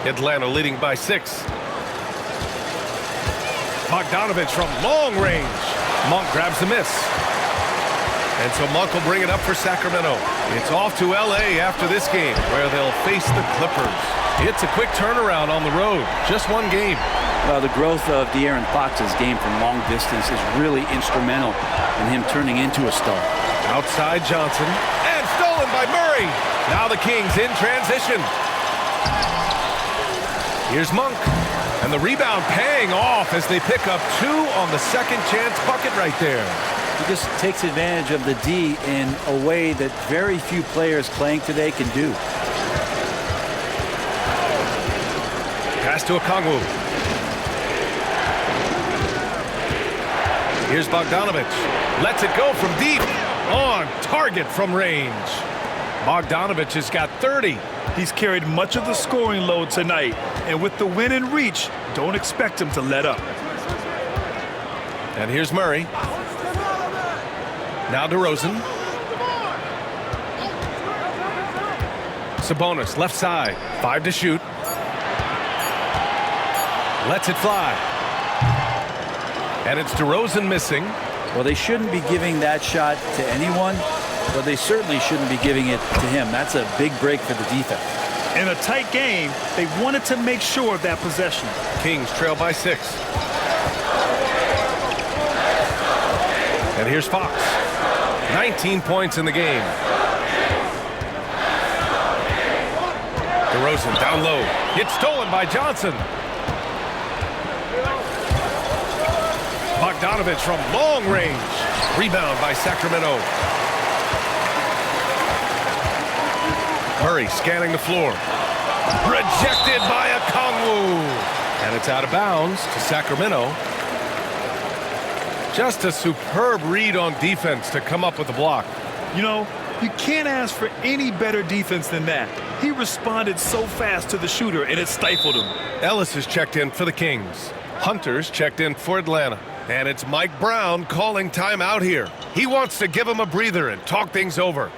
Atlanta leading by 6. Bogdanovich from long range. Monk grabs the miss. And so Monk will bring it up for Sacramento. It's off to L.A. after this game, where they'll face the Clippers. It's a quick turnaround on the road. Just one game. Well, the growth of De'Aaron Fox's game from long distance is really instrumental in him turning into a star. Outside Johnson. And stolen by Murray. Now the Kings in transition. Here's Monk. And the rebound paying off as they pick up 2 on the second chance bucket right there. He just takes advantage of the D in a way that very few players playing today can do. Pass to Okongwu. Here's Bogdanovich. Lets it go from deep. On target from range. Bogdanovich has got 30. He's carried much of the scoring load tonight. And with the win and reach, don't expect him to let up. And here's Murray. Now DeRozan. Sabonis, left side. 5 to shoot. Lets it fly. And it's DeRozan missing. Well, they shouldn't be giving that shot to anyone, but they certainly shouldn't be giving it to him. That's a big break for the defense. In a tight game, they wanted to make sure of that possession. Kings trail by 6. And here's Fox. 19 points in the game. DeRozan down low. It's stolen by Johnson. Bogdanovich from long range. Rebound by Sacramento. Murray scanning the floor. Rejected by Okongwu. And it's out of bounds to Sacramento. Just a superb read on defense to come up with the block. You know, you can't ask for any better defense than that. He responded so fast to the shooter, and it stifled him. Ellis is checked in for the Kings. Hunter's checked in for Atlanta. And it's Mike Brown calling timeout here. He wants to give him a breather and talk things over.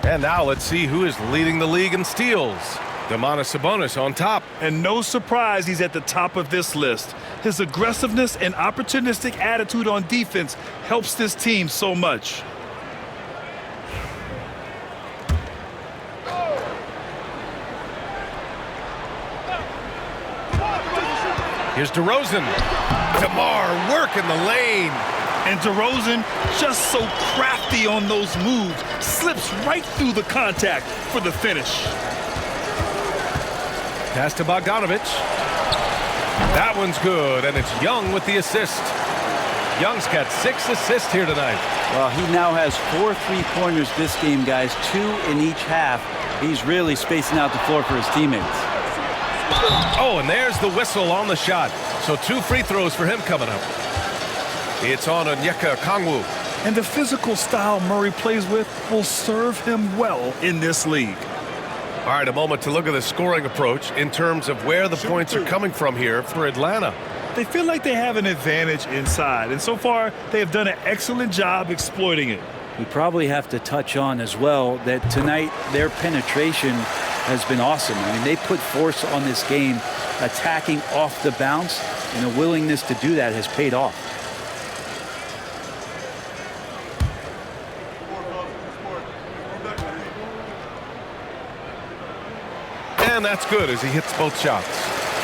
And now let's see who is leading the league in steals. Domantas Sabonis on top. And no surprise he's at the top of this list. His aggressiveness and opportunistic attitude on defense helps this team so much. Here's DeRozan. DeMar working the lane. And DeRozan, just so crafty on those moves, slips right through the contact for the finish. Pass to Bogdanovich. That one's good, and it's Young with the assist. Young's got 6 assists here tonight. Well, he now has 4 3-pointers this game, guys, 2 in each half. He's really spacing out the floor for his teammates. Oh, and there's the whistle on the shot. So 2 free throws for him coming up. It's on Onyeka Okongwu. And the physical style Murray plays with will serve him well in this league. All right, a moment to look at the scoring approach in terms of where the points are coming from here for Atlanta. They feel like they have an advantage inside, and so far they have done an excellent job exploiting it. We probably have to touch on as well that tonight their penetration has been awesome. I mean, they put force on this game, attacking off the bounce, and a willingness to do that has paid off. And that's good as he hits both shots.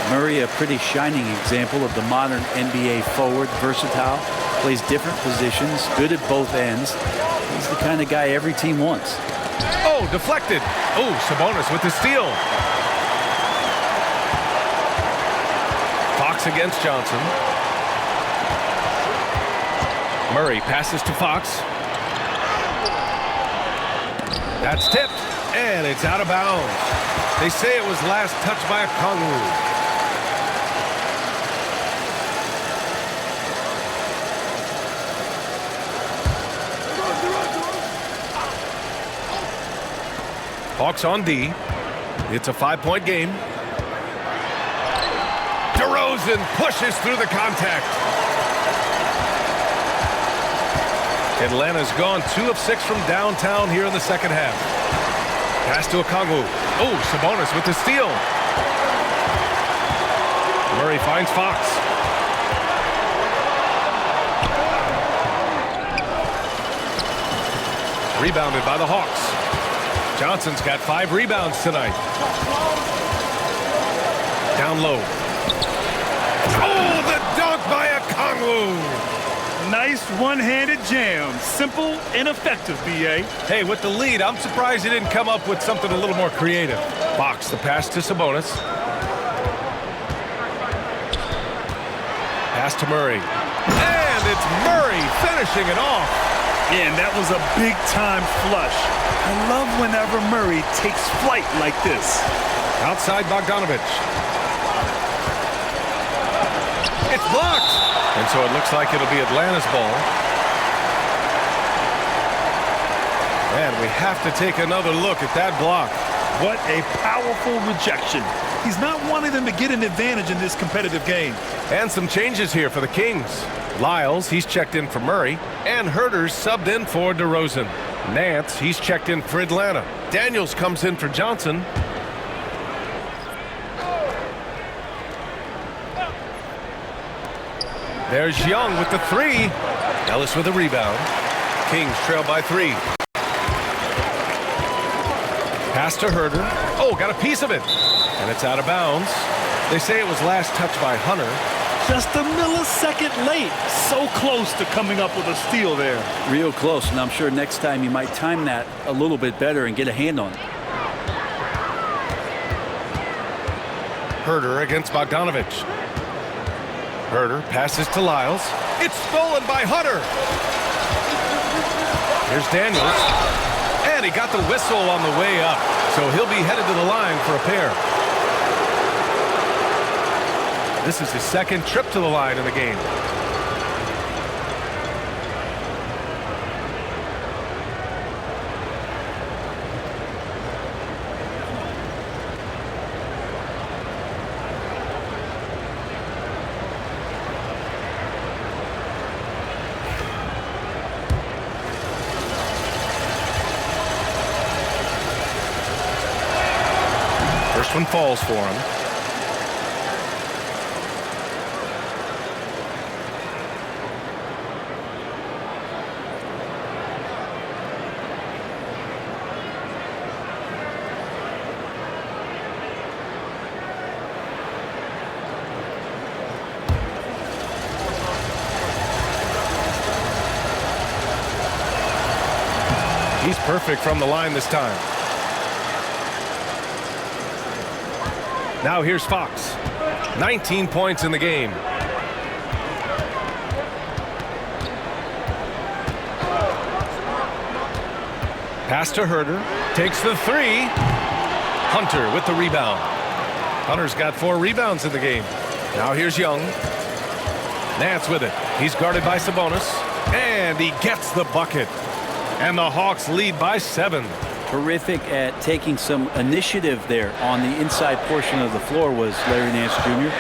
Murray, a pretty shining example of the modern NBA forward, versatile, plays different positions, good at both ends. He's the kind of guy every team wants. Oh, deflected. Oh, Sabonis with the steal. Fox against Johnson. Murray passes to Fox. That's tipped, and it's out of bounds. They say it was last touched by Okongwu. Hawks on D. It's a 5-point game. DeRozan pushes through the contact. Atlanta's gone 2 of 6 from downtown here in the second half. Pass to Okongwu. Oh, Sabonis with the steal. Murray finds Fox. Rebounded by the Hawks. Johnson's got 5 rebounds tonight. Down low. Oh, the dunk by Okongwu. Nice one-handed jam. Simple and effective, B.A. Hey, with the lead, I'm surprised he didn't come up with something a little more creative. Fox, the pass to Sabonis. Pass to Murray. And it's Murray finishing it off. Yeah, and that was a big-time flush. I love whenever Murray takes flight like this. Outside Bogdanovich. It's blocked. And so it looks like it'll be Atlanta's ball. And we have to take another look at that block. What a powerful rejection. He's not wanting them to get an advantage in this competitive game. And some changes here for the Kings. Lyles, he's checked in for Murray. And Herter's subbed in for DeRozan. Nance, he's checked in for Atlanta. Daniels comes in for Johnson. There's Young with the 3. Ellis with a rebound. Kings trail by 3. Pass to Herter. Oh, got a piece of it. And it's out of bounds. They say it was last touched by Hunter. Just a millisecond late. So close to coming up with a steal there. Real close, and I'm sure next time you might time that a little bit better and get a hand on it. Herter against Bogdanovich. Herter passes to Lyles. It's stolen by Hunter. Here's Daniels. And he got the whistle on the way up. So he'll be headed to the line for a pair. This is his second trip to the line in the game. First one falls for him. He's perfect from the line this time. Now here's Fox. 19 points in the game. Pass to Herter. Takes the 3. Hunter with the rebound. Hunter's got 4 rebounds in the game. Now here's Young. Nance with it. He's guarded by Sabonis. And he gets the bucket. And the Hawks lead by 7. Terrific at taking some initiative there on the inside portion of the floor was Larry Nance Jr.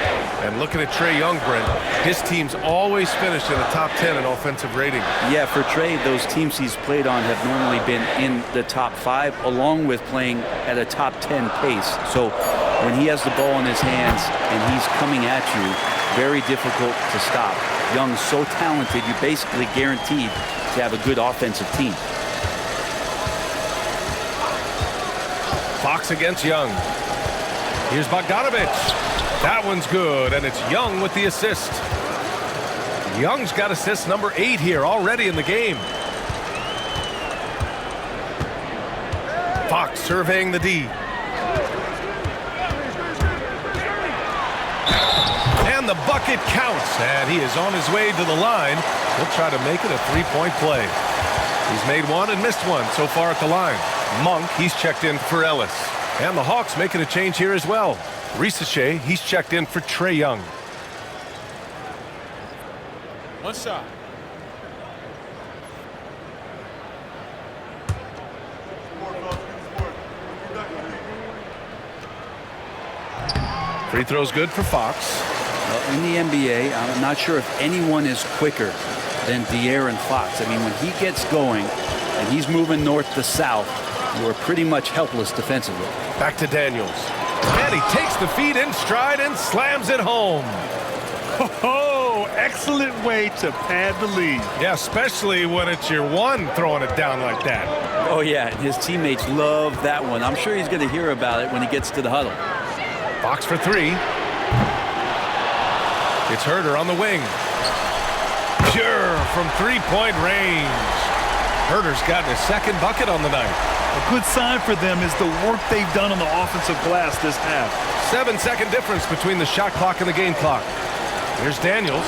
And looking at Trae Young, Brent, his team's always finished in the top 10 in offensive rating. Yeah, for Trae, those teams he's played on have normally been in the top 5, along with playing at a top 10 pace. So when he has the ball in his hands and he's coming at you, very difficult to stop. Young's so talented, you're basically guaranteed to have a good offensive team. Fox against Young. Here's Bogdanovich. That one's good, and it's Young with the assist. Young's got assist number 8 here already in the game. Fox surveying the D. And the bucket counts, and he is on his way to the line. He'll try to make it a 3-point play. He's made 1 and missed 1 so far at the line. Monk, he's checked in for Ellis. And the Hawks making a change here as well. Risache, he's checked in for Trae Young. One shot. Free throw's good for Fox. Well, in the NBA, I'm not sure if anyone is quicker than De'Aaron Fox. I mean, when he gets going and he's moving north to south, we're pretty much helpless defensively. Back to Daniels. And he takes the feed in stride and slams it home. Oh, excellent way to pad the lead. Yeah, especially when it's your one throwing it down like that. Oh, yeah, and his teammates love that one. I'm sure he's going to hear about it when he gets to the huddle. Fox for three. It's Herder on the wing. Pure from three-point range. Herder's gotten his second bucket on the night. A good sign for them is the work they've done on the offensive glass this half. 7-second difference between the shot clock and the game clock. Here's Daniels.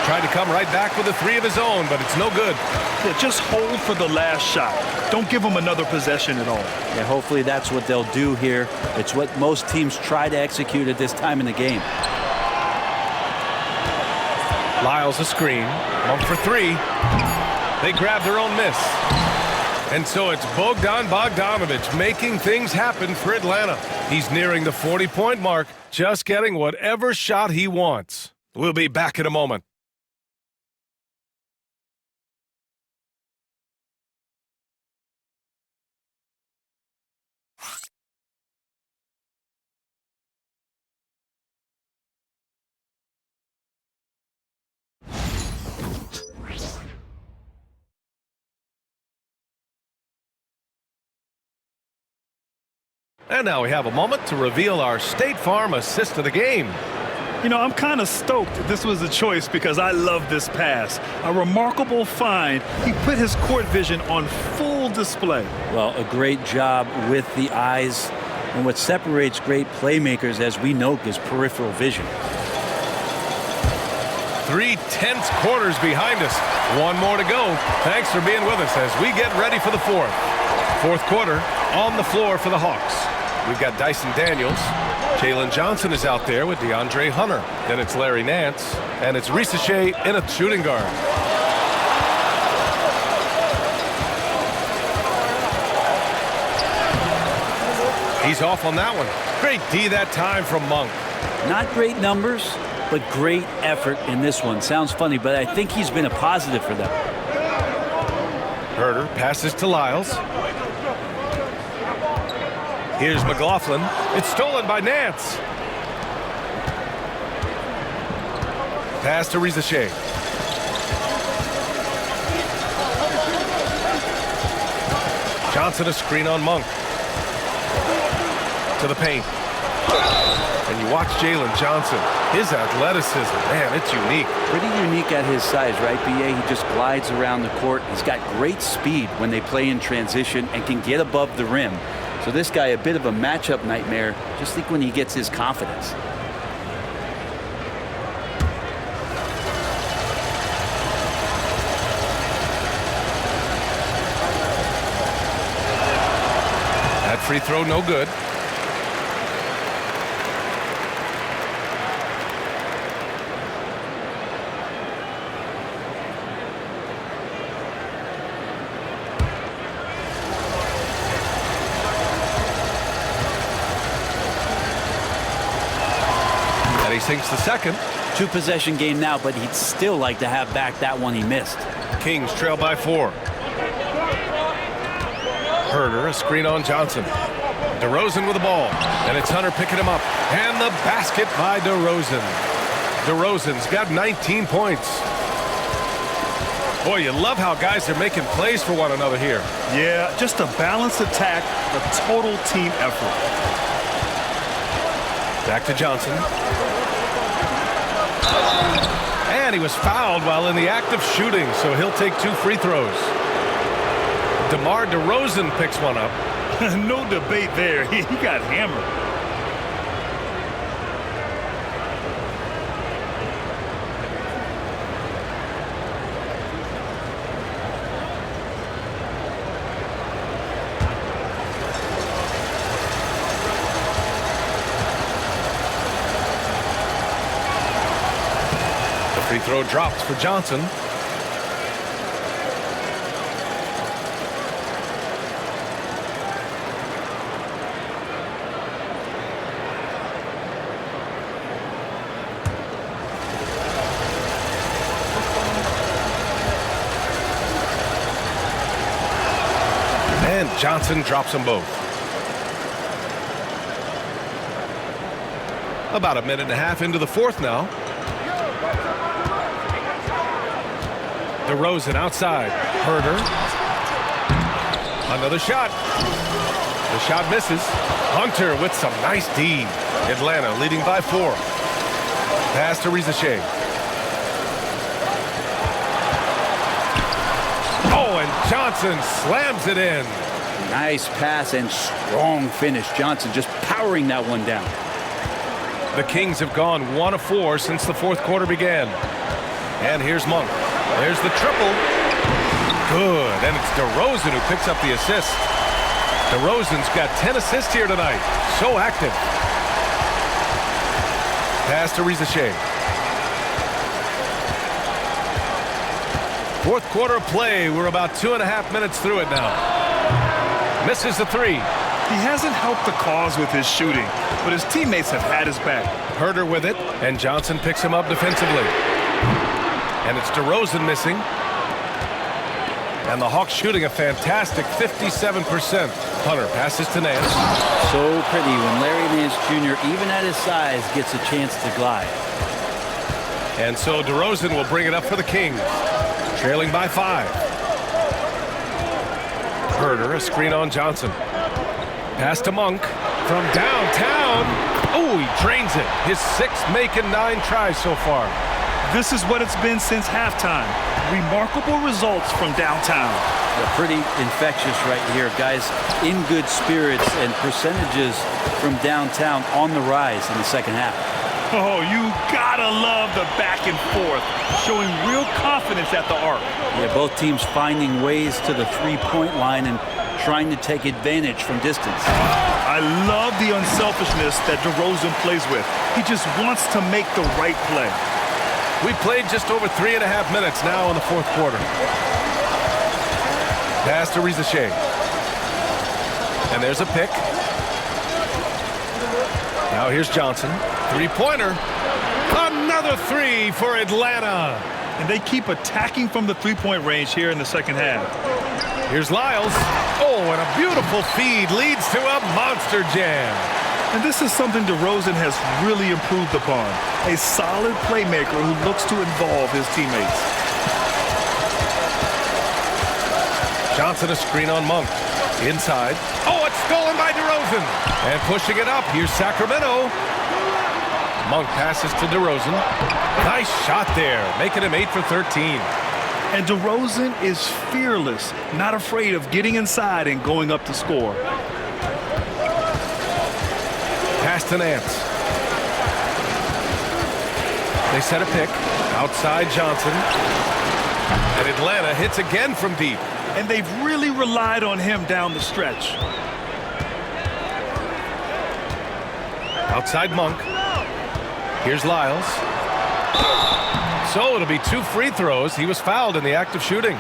Tried to come right back with a three of his own, but it's no good. Yeah, just hold for the last shot. Don't give them another possession at all. Yeah, hopefully that's what they'll do here. It's what most teams try to execute at this time in the game. Lyles a screen. Monk for three. They grab their own miss. And so it's Bogdan Bogdanović making things happen for Atlanta. He's nearing the 40-point mark, just getting whatever shot he wants. We'll be back in a moment. And now we have a moment to reveal our State Farm assist of the game. You know, I'm kind of stoked this was a choice because I love this pass. A remarkable find. He put his court vision on full display. Well, a great job with the eyes. And what separates great playmakers, as we know, is peripheral vision. 3 tense quarters behind us. One more to go. Thanks for being with us as we get ready for the fourth. Fourth quarter on the floor for the Hawks. We've got Dyson Daniels. Jalen Johnson is out there with DeAndre Hunter. Then it's Larry Nance. And it's Reese Shea in a shooting guard. He's off on that one. Great D that time from Monk. Not great numbers, but great effort in this one. Sounds funny, but I think he's been a positive for them. Herder passes to Lyles. Here's McLaughlin. It's stolen by Nance. Pass to Reese Shea. Johnson a screen on Monk. To the paint. And you watch Jalen Johnson. His athleticism, man, it's unique. Pretty unique at his size, right, B.A.? He just glides around the court. He's got great speed when they play in transition and can get above the rim. So this guy, a bit of a matchup nightmare. Just think when he gets his confidence. That free throw, no good. He sinks the second. 2-possession game now, but he'd still like to have back that one he missed. Kings trail by 4. Herder, a screen on Johnson. DeRozan with the ball. And it's Hunter picking him up. And the basket by DeRozan. DeRozan's got 19 points. Boy, you love how guys are making plays for one another here. Yeah, just a balanced attack, a total team effort. Back to Johnson. And he was fouled while in the act of shooting, so he'll take 2 free throws. DeMar DeRozan picks one up. No debate there. He got hammered. Free throw drops for Johnson. Johnson drops them both. About a minute and a half into the fourth now. DeRozan outside. Herder. Another shot. The shot misses. Hunter with some nice D. Atlanta leading by 4. Pass to Rizachet. Oh, and Johnson slams it in. Nice pass and strong finish. Johnson just powering that one down. The Kings have gone 1 of 4 since the fourth quarter began. And here's Monk. There's the triple. Good. And it's DeRozan who picks up the assist. DeRozan's got 10 assists here tonight. So active. Pass to Rizachet. Fourth quarter of play. We're about 2.5 minutes through it now. Misses the 3. He hasn't helped the cause with his shooting, but his teammates have had his back. Herder with it, and Johnson picks him up defensively. And it's DeRozan missing. And the Hawks shooting a fantastic 57%. Hunter passes to Nance. So pretty when Larry Nance Jr., even at his size, gets a chance to glide. And so DeRozan will bring it up for the Kings, trailing by 5. Herder, a screen on Johnson. Pass to Monk from downtown. Oh, he drains it. His 6th make and 9 tries so far. This is what it's been since halftime. Remarkable results from downtown. They're pretty infectious right here. Guys in good spirits and percentages from downtown on the rise in the second half. Oh, you gotta love the back and forth, showing real confidence at the arc. Yeah, both teams finding ways to the three-point line and trying to take advantage from distance. I love the unselfishness that DeRozan plays with. He just wants to make the right play. We played just over 3.5 minutes now in the fourth quarter. Pass to Rizachet. And there's a pick. Now here's Johnson. Three-pointer. Another 3 for Atlanta. And they keep attacking from the three-point range here in the second half. Here's Lyles. Oh, and a beautiful feed leads to a monster jam. And this is something DeRozan has really improved upon. A solid playmaker who looks to involve his teammates. Johnson a screen on Monk. Inside. Oh, it's stolen by DeRozan. And pushing it up, here's Sacramento. Monk passes to DeRozan. Nice shot there, making him 8 for 13. And DeRozan is fearless, not afraid of getting inside and going up to score. Pass to Nance. They set a pick. Outside Johnson. And Atlanta hits again from deep. And they've really relied on him down the stretch. Outside Monk. Here's Lyles. So it'll be 2 free throws. He was fouled in the act of shooting.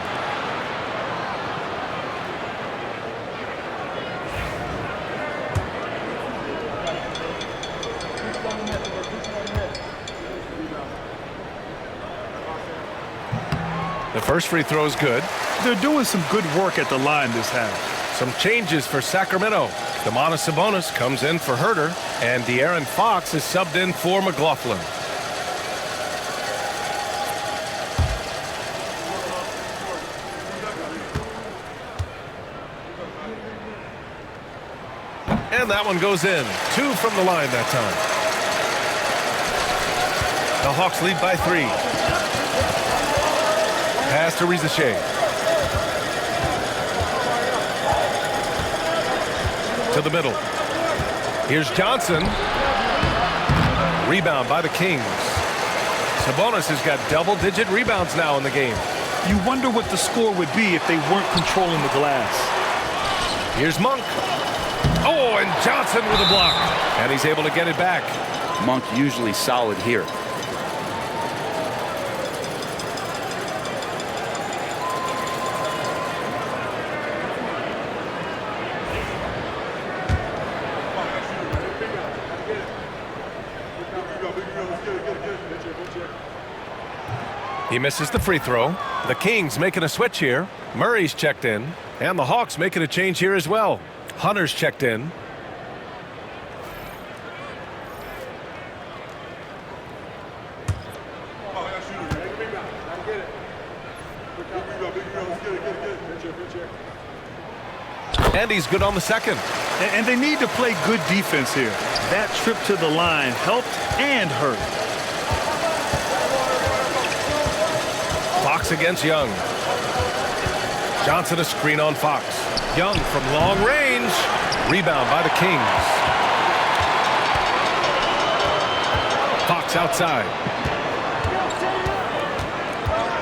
The first free throw is good. They're doing some good work at the line this half. Some changes for Sacramento. Domantas Sabonis comes in for Herder, and De'Aaron Fox is subbed in for McLaughlin. And that one goes in. 2 from the line that time. The Hawks lead by 3. Pass to Rizachet. To the middle. Here's Johnson. Rebound by the Kings. Sabonis has got double-digit rebounds now in the game. You wonder what the score would be if they weren't controlling the glass. Here's Monk. Oh, and Johnson with a block. And he's able to get it back. Monk usually solid here. He misses the free throw. The Kings making a switch here. Murray's checked in. And the Hawks making a change here as well. Hunter's checked in. And he's good on the second. And they need to play good defense here. That trip to the line helped and hurt. Fox against Young. Johnson a screen on Fox. Young from long range. Rebound by the Kings. Fox outside.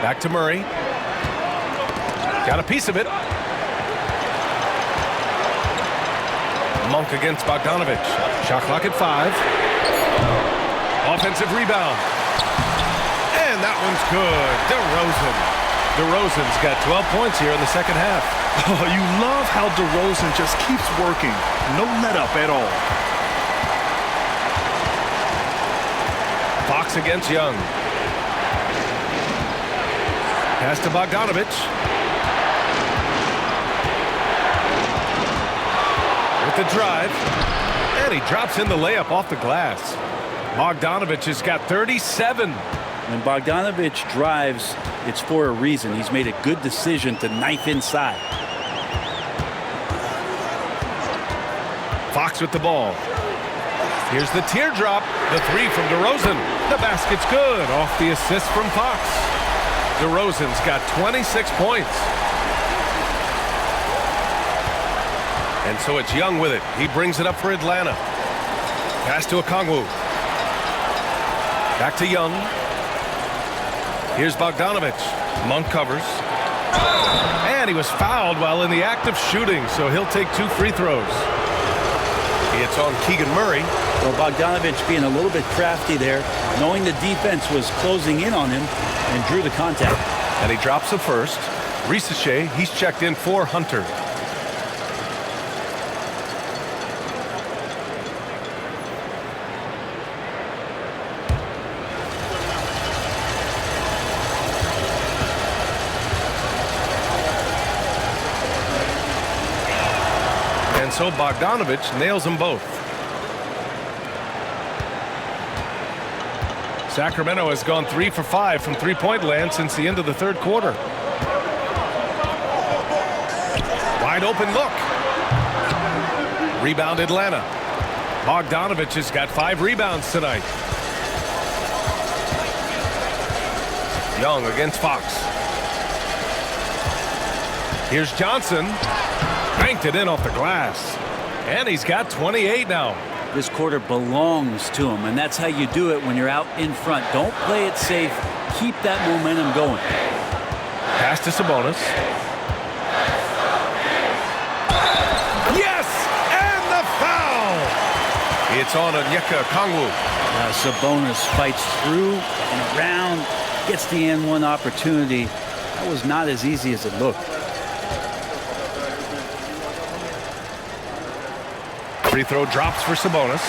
Back to Murray. Got a piece of it. Monk against Bogdanovich. Shot clock at 5. Offensive rebound. And that one's good. DeRozan's got 12 points here in the second half. Oh, you love how DeRozan just keeps working. No let up at all. Fox against Young. Pass to Bogdanovich. With the drive. And he drops in the layup off the glass. Bogdanovich has got 37. When Bogdanovich drives, it's for a reason. He's made a good decision to knife inside. Fox with the ball. Here's the teardrop. The 3 from DeRozan. The basket's good off the assist from Fox. DeRozan's got 26 points. And so it's Young with it. He brings it up for Atlanta. Pass to Okongwu. Back to Young. Here's Bogdanovich. Monk covers. And he was fouled while in the act of shooting, so he'll take 2 free throws. It's on Keegan Murray. Well, Bogdanovich being a little bit crafty there, knowing the defense was closing in on him, and drew the contact. And he drops the first. Risache, he's checked in for Hunter. So Bogdanovich nails them both. Sacramento has gone 3 for 5 from three-point land since the end of the third quarter. Wide open look. Rebound Atlanta. Bogdanovich has got 5 rebounds tonight. Young against Fox. Here's Johnson. Banked it in off the glass. And he's got 28 now. This quarter belongs to him, and that's how you do it when you're out in front. Don't play it safe. Keep that momentum going. Pass to Sabonis. Yes! And the foul! It's on Onyeka Okongwu. Sabonis fights through and around, gets the N1 opportunity. That was not as easy as it looked. Free throw drops for Sabonis.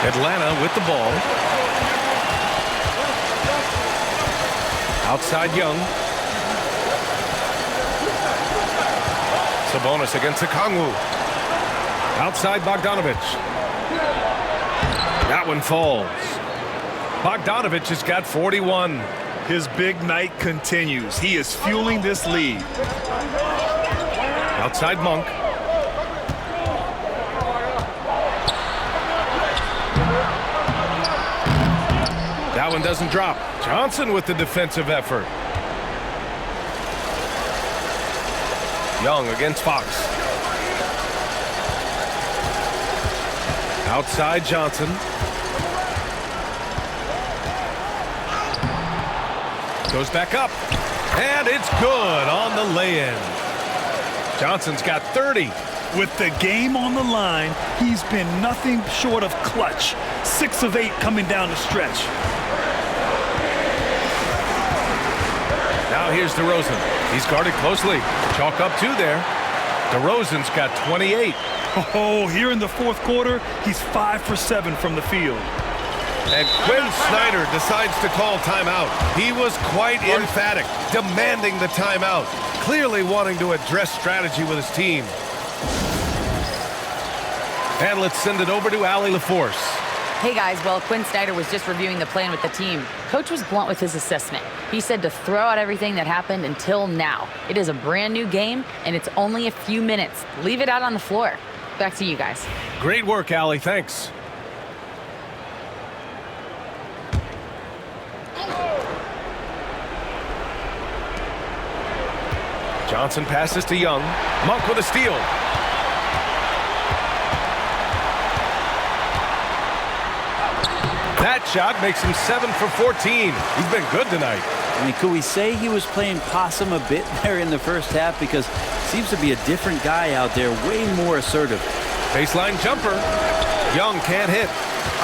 Atlanta with the ball. Outside Young. Sabonis against Okongwu. Outside Bogdanovich. That one falls. Bogdanovich has got 41. His big night continues. He is fueling this lead. Outside Monk. That one doesn't drop. Johnson with the defensive effort. Young against Fox. Outside Johnson. Goes back up. And it's good on the lay-in. Johnson's got 30. With the game on the line, he's been nothing short of clutch. 6 of 8 coming down the stretch. Now here's DeRozan. He's guarded closely. Chalk up 2 there. DeRozan's got 28. Oh, here in the fourth quarter, he's 5 for 7 from the field. And Quinn Snyder decides to call timeout. He was quite emphatic, demanding the timeout. clearly wanting to address strategy with his team. And let's send it over to Allie LaForce. Hey guys, well, Quinn Snyder was just reviewing the plan with the team. Coach was blunt with his assessment. He said to throw out everything that happened until now. It is a brand new game, and it's only a few minutes. Leave it out on the floor. Back to you guys. Great work, Allie. Thanks. Johnson passes to Young. Monk with a steal. That shot makes him 7 for 14. He's been good tonight. I mean, could we say he was playing possum a bit there in the first half? Because seems to be a different guy out there, way more assertive. Baseline jumper. Young can't hit.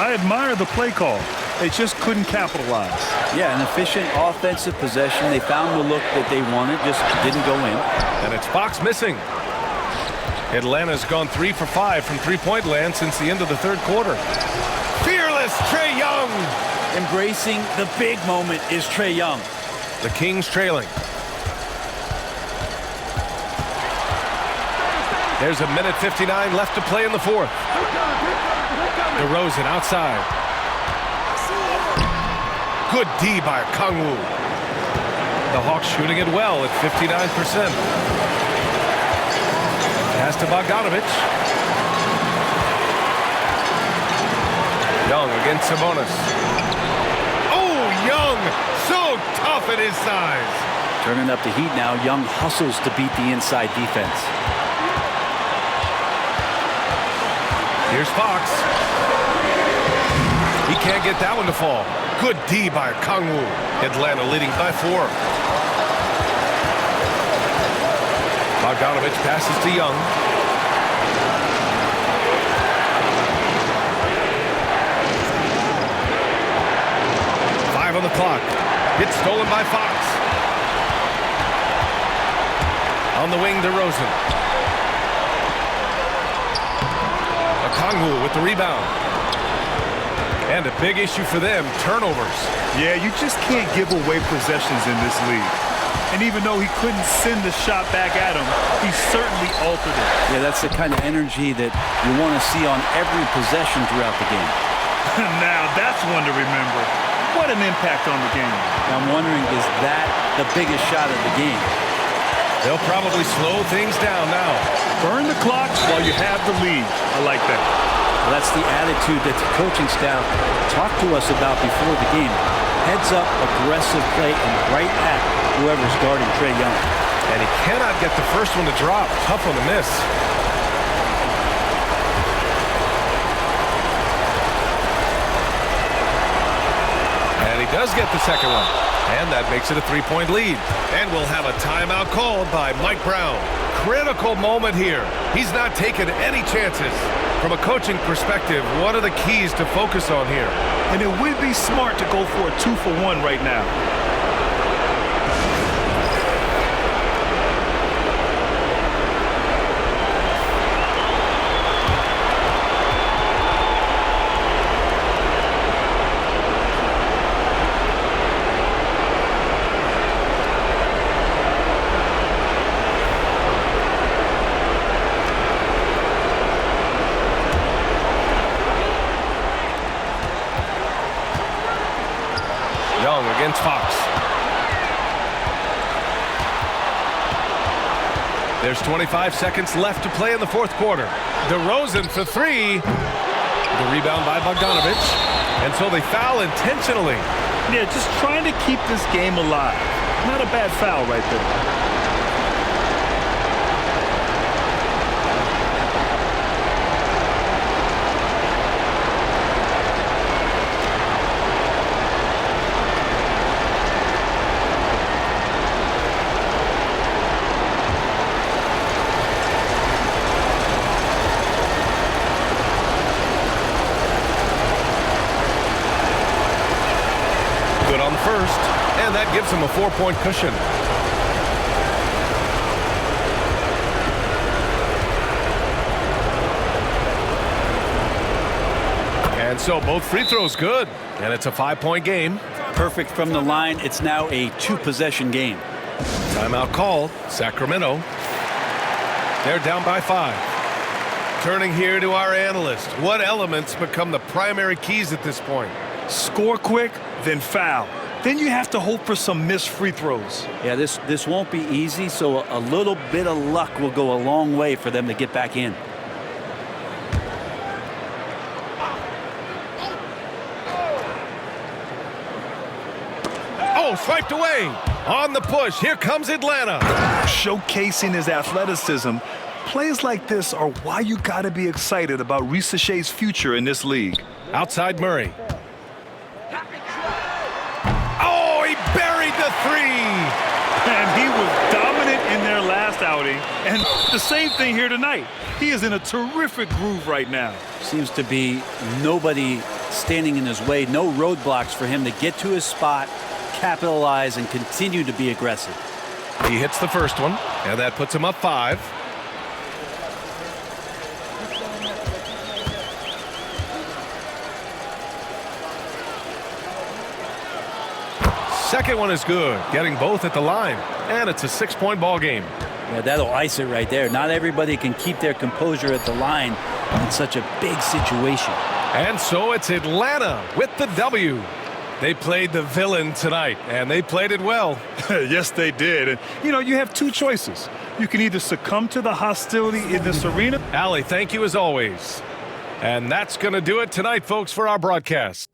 I admire the play call. They just couldn't capitalize. Yeah, an efficient offensive possession. They found the look that they wanted, just didn't go in. And it's Fox missing. Atlanta's gone 3 for 5 from three-point land since the end of the third quarter. Fearless Trae Young. Embracing the big moment is Trae Young. The Kings trailing. There's a minute 59 left to play in the fourth. DeRozan outside. Good D by Kangwoo. The Hawks shooting it well at 59%. Pass to Bogdanovich. Young against Sabonis. Oh, Young! So tough at his size. Turning up the heat now. Young hustles to beat the inside defense. Here's Fox. He can't get that one to fall. Good D by Kangwoo. Atlanta leading by 4. Bogdanovich passes to Young. On the clock. It's stolen by Fox. On the wing, DeRozan. Okongwu with the rebound. And a big issue for them, turnovers. Yeah, you just can't give away possessions in this league. And even though he couldn't send the shot back at him, he certainly altered it. Yeah, that's the kind of energy that you want to see on every possession throughout the game. Now, that's one to remember. What an impact on the game. I'm wondering, is that the biggest shot of the game? They'll probably slow things down now. Burn the clock while you have the lead. I like that. Well, that's the attitude that the coaching staff talked to us about before the game. Heads up, aggressive play, and right at whoever's guarding Trae Young. And he cannot get the first one to drop. Tough one to miss. Does get the second one, and that makes it a 3-point lead. And we'll have a timeout called by Mike Brown. Critical moment here. He's not taking any chances. From a coaching perspective, what are the keys to focus on here? And it would be smart to go for a 2-for-1 right now. Against Fox. There's 25 seconds left to play in the fourth quarter. DeRozan for 3. The rebound by Bogdanovich. And so they foul intentionally. Yeah, just trying to keep this game alive. Not a bad foul right there. First, and that gives him a 4-point cushion. And so both free throws good, and it's a 5-point game. Perfect from the line. It's now a 2-possession game. Timeout called. Sacramento. They're down by 5. Turning here to our analyst. What elements become the primary keys at this point? Score quick, then foul. Then you have to hope for some missed free throws. Yeah, this won't be easy, so a little bit of luck will go a long way for them to get back in. Oh, swiped away. On the push. Here comes Atlanta. Showcasing his athleticism. Plays like this are why you got to be excited about Ricochet's future in this league. Outside Murray. Oh, he buried the 3. And he was dominant in their last outing. And the same thing here tonight. He is in a terrific groove right now. Seems to be nobody standing in his way, no roadblocks for him to get to his spot, capitalize, and continue to be aggressive. He hits the first one, and that puts him up 5. Second one is good, getting both at the line, and it's a 6-point ball game. Yeah, that'll ice it right there. Not everybody can keep their composure at the line in such a big situation. And so it's Atlanta with the W. They played the villain tonight, and they played it well. Yes, they did. And, you have two choices. You can either succumb to the hostility in this arena. Allie, thank you as always. And that's going to do it tonight, folks, for our broadcast.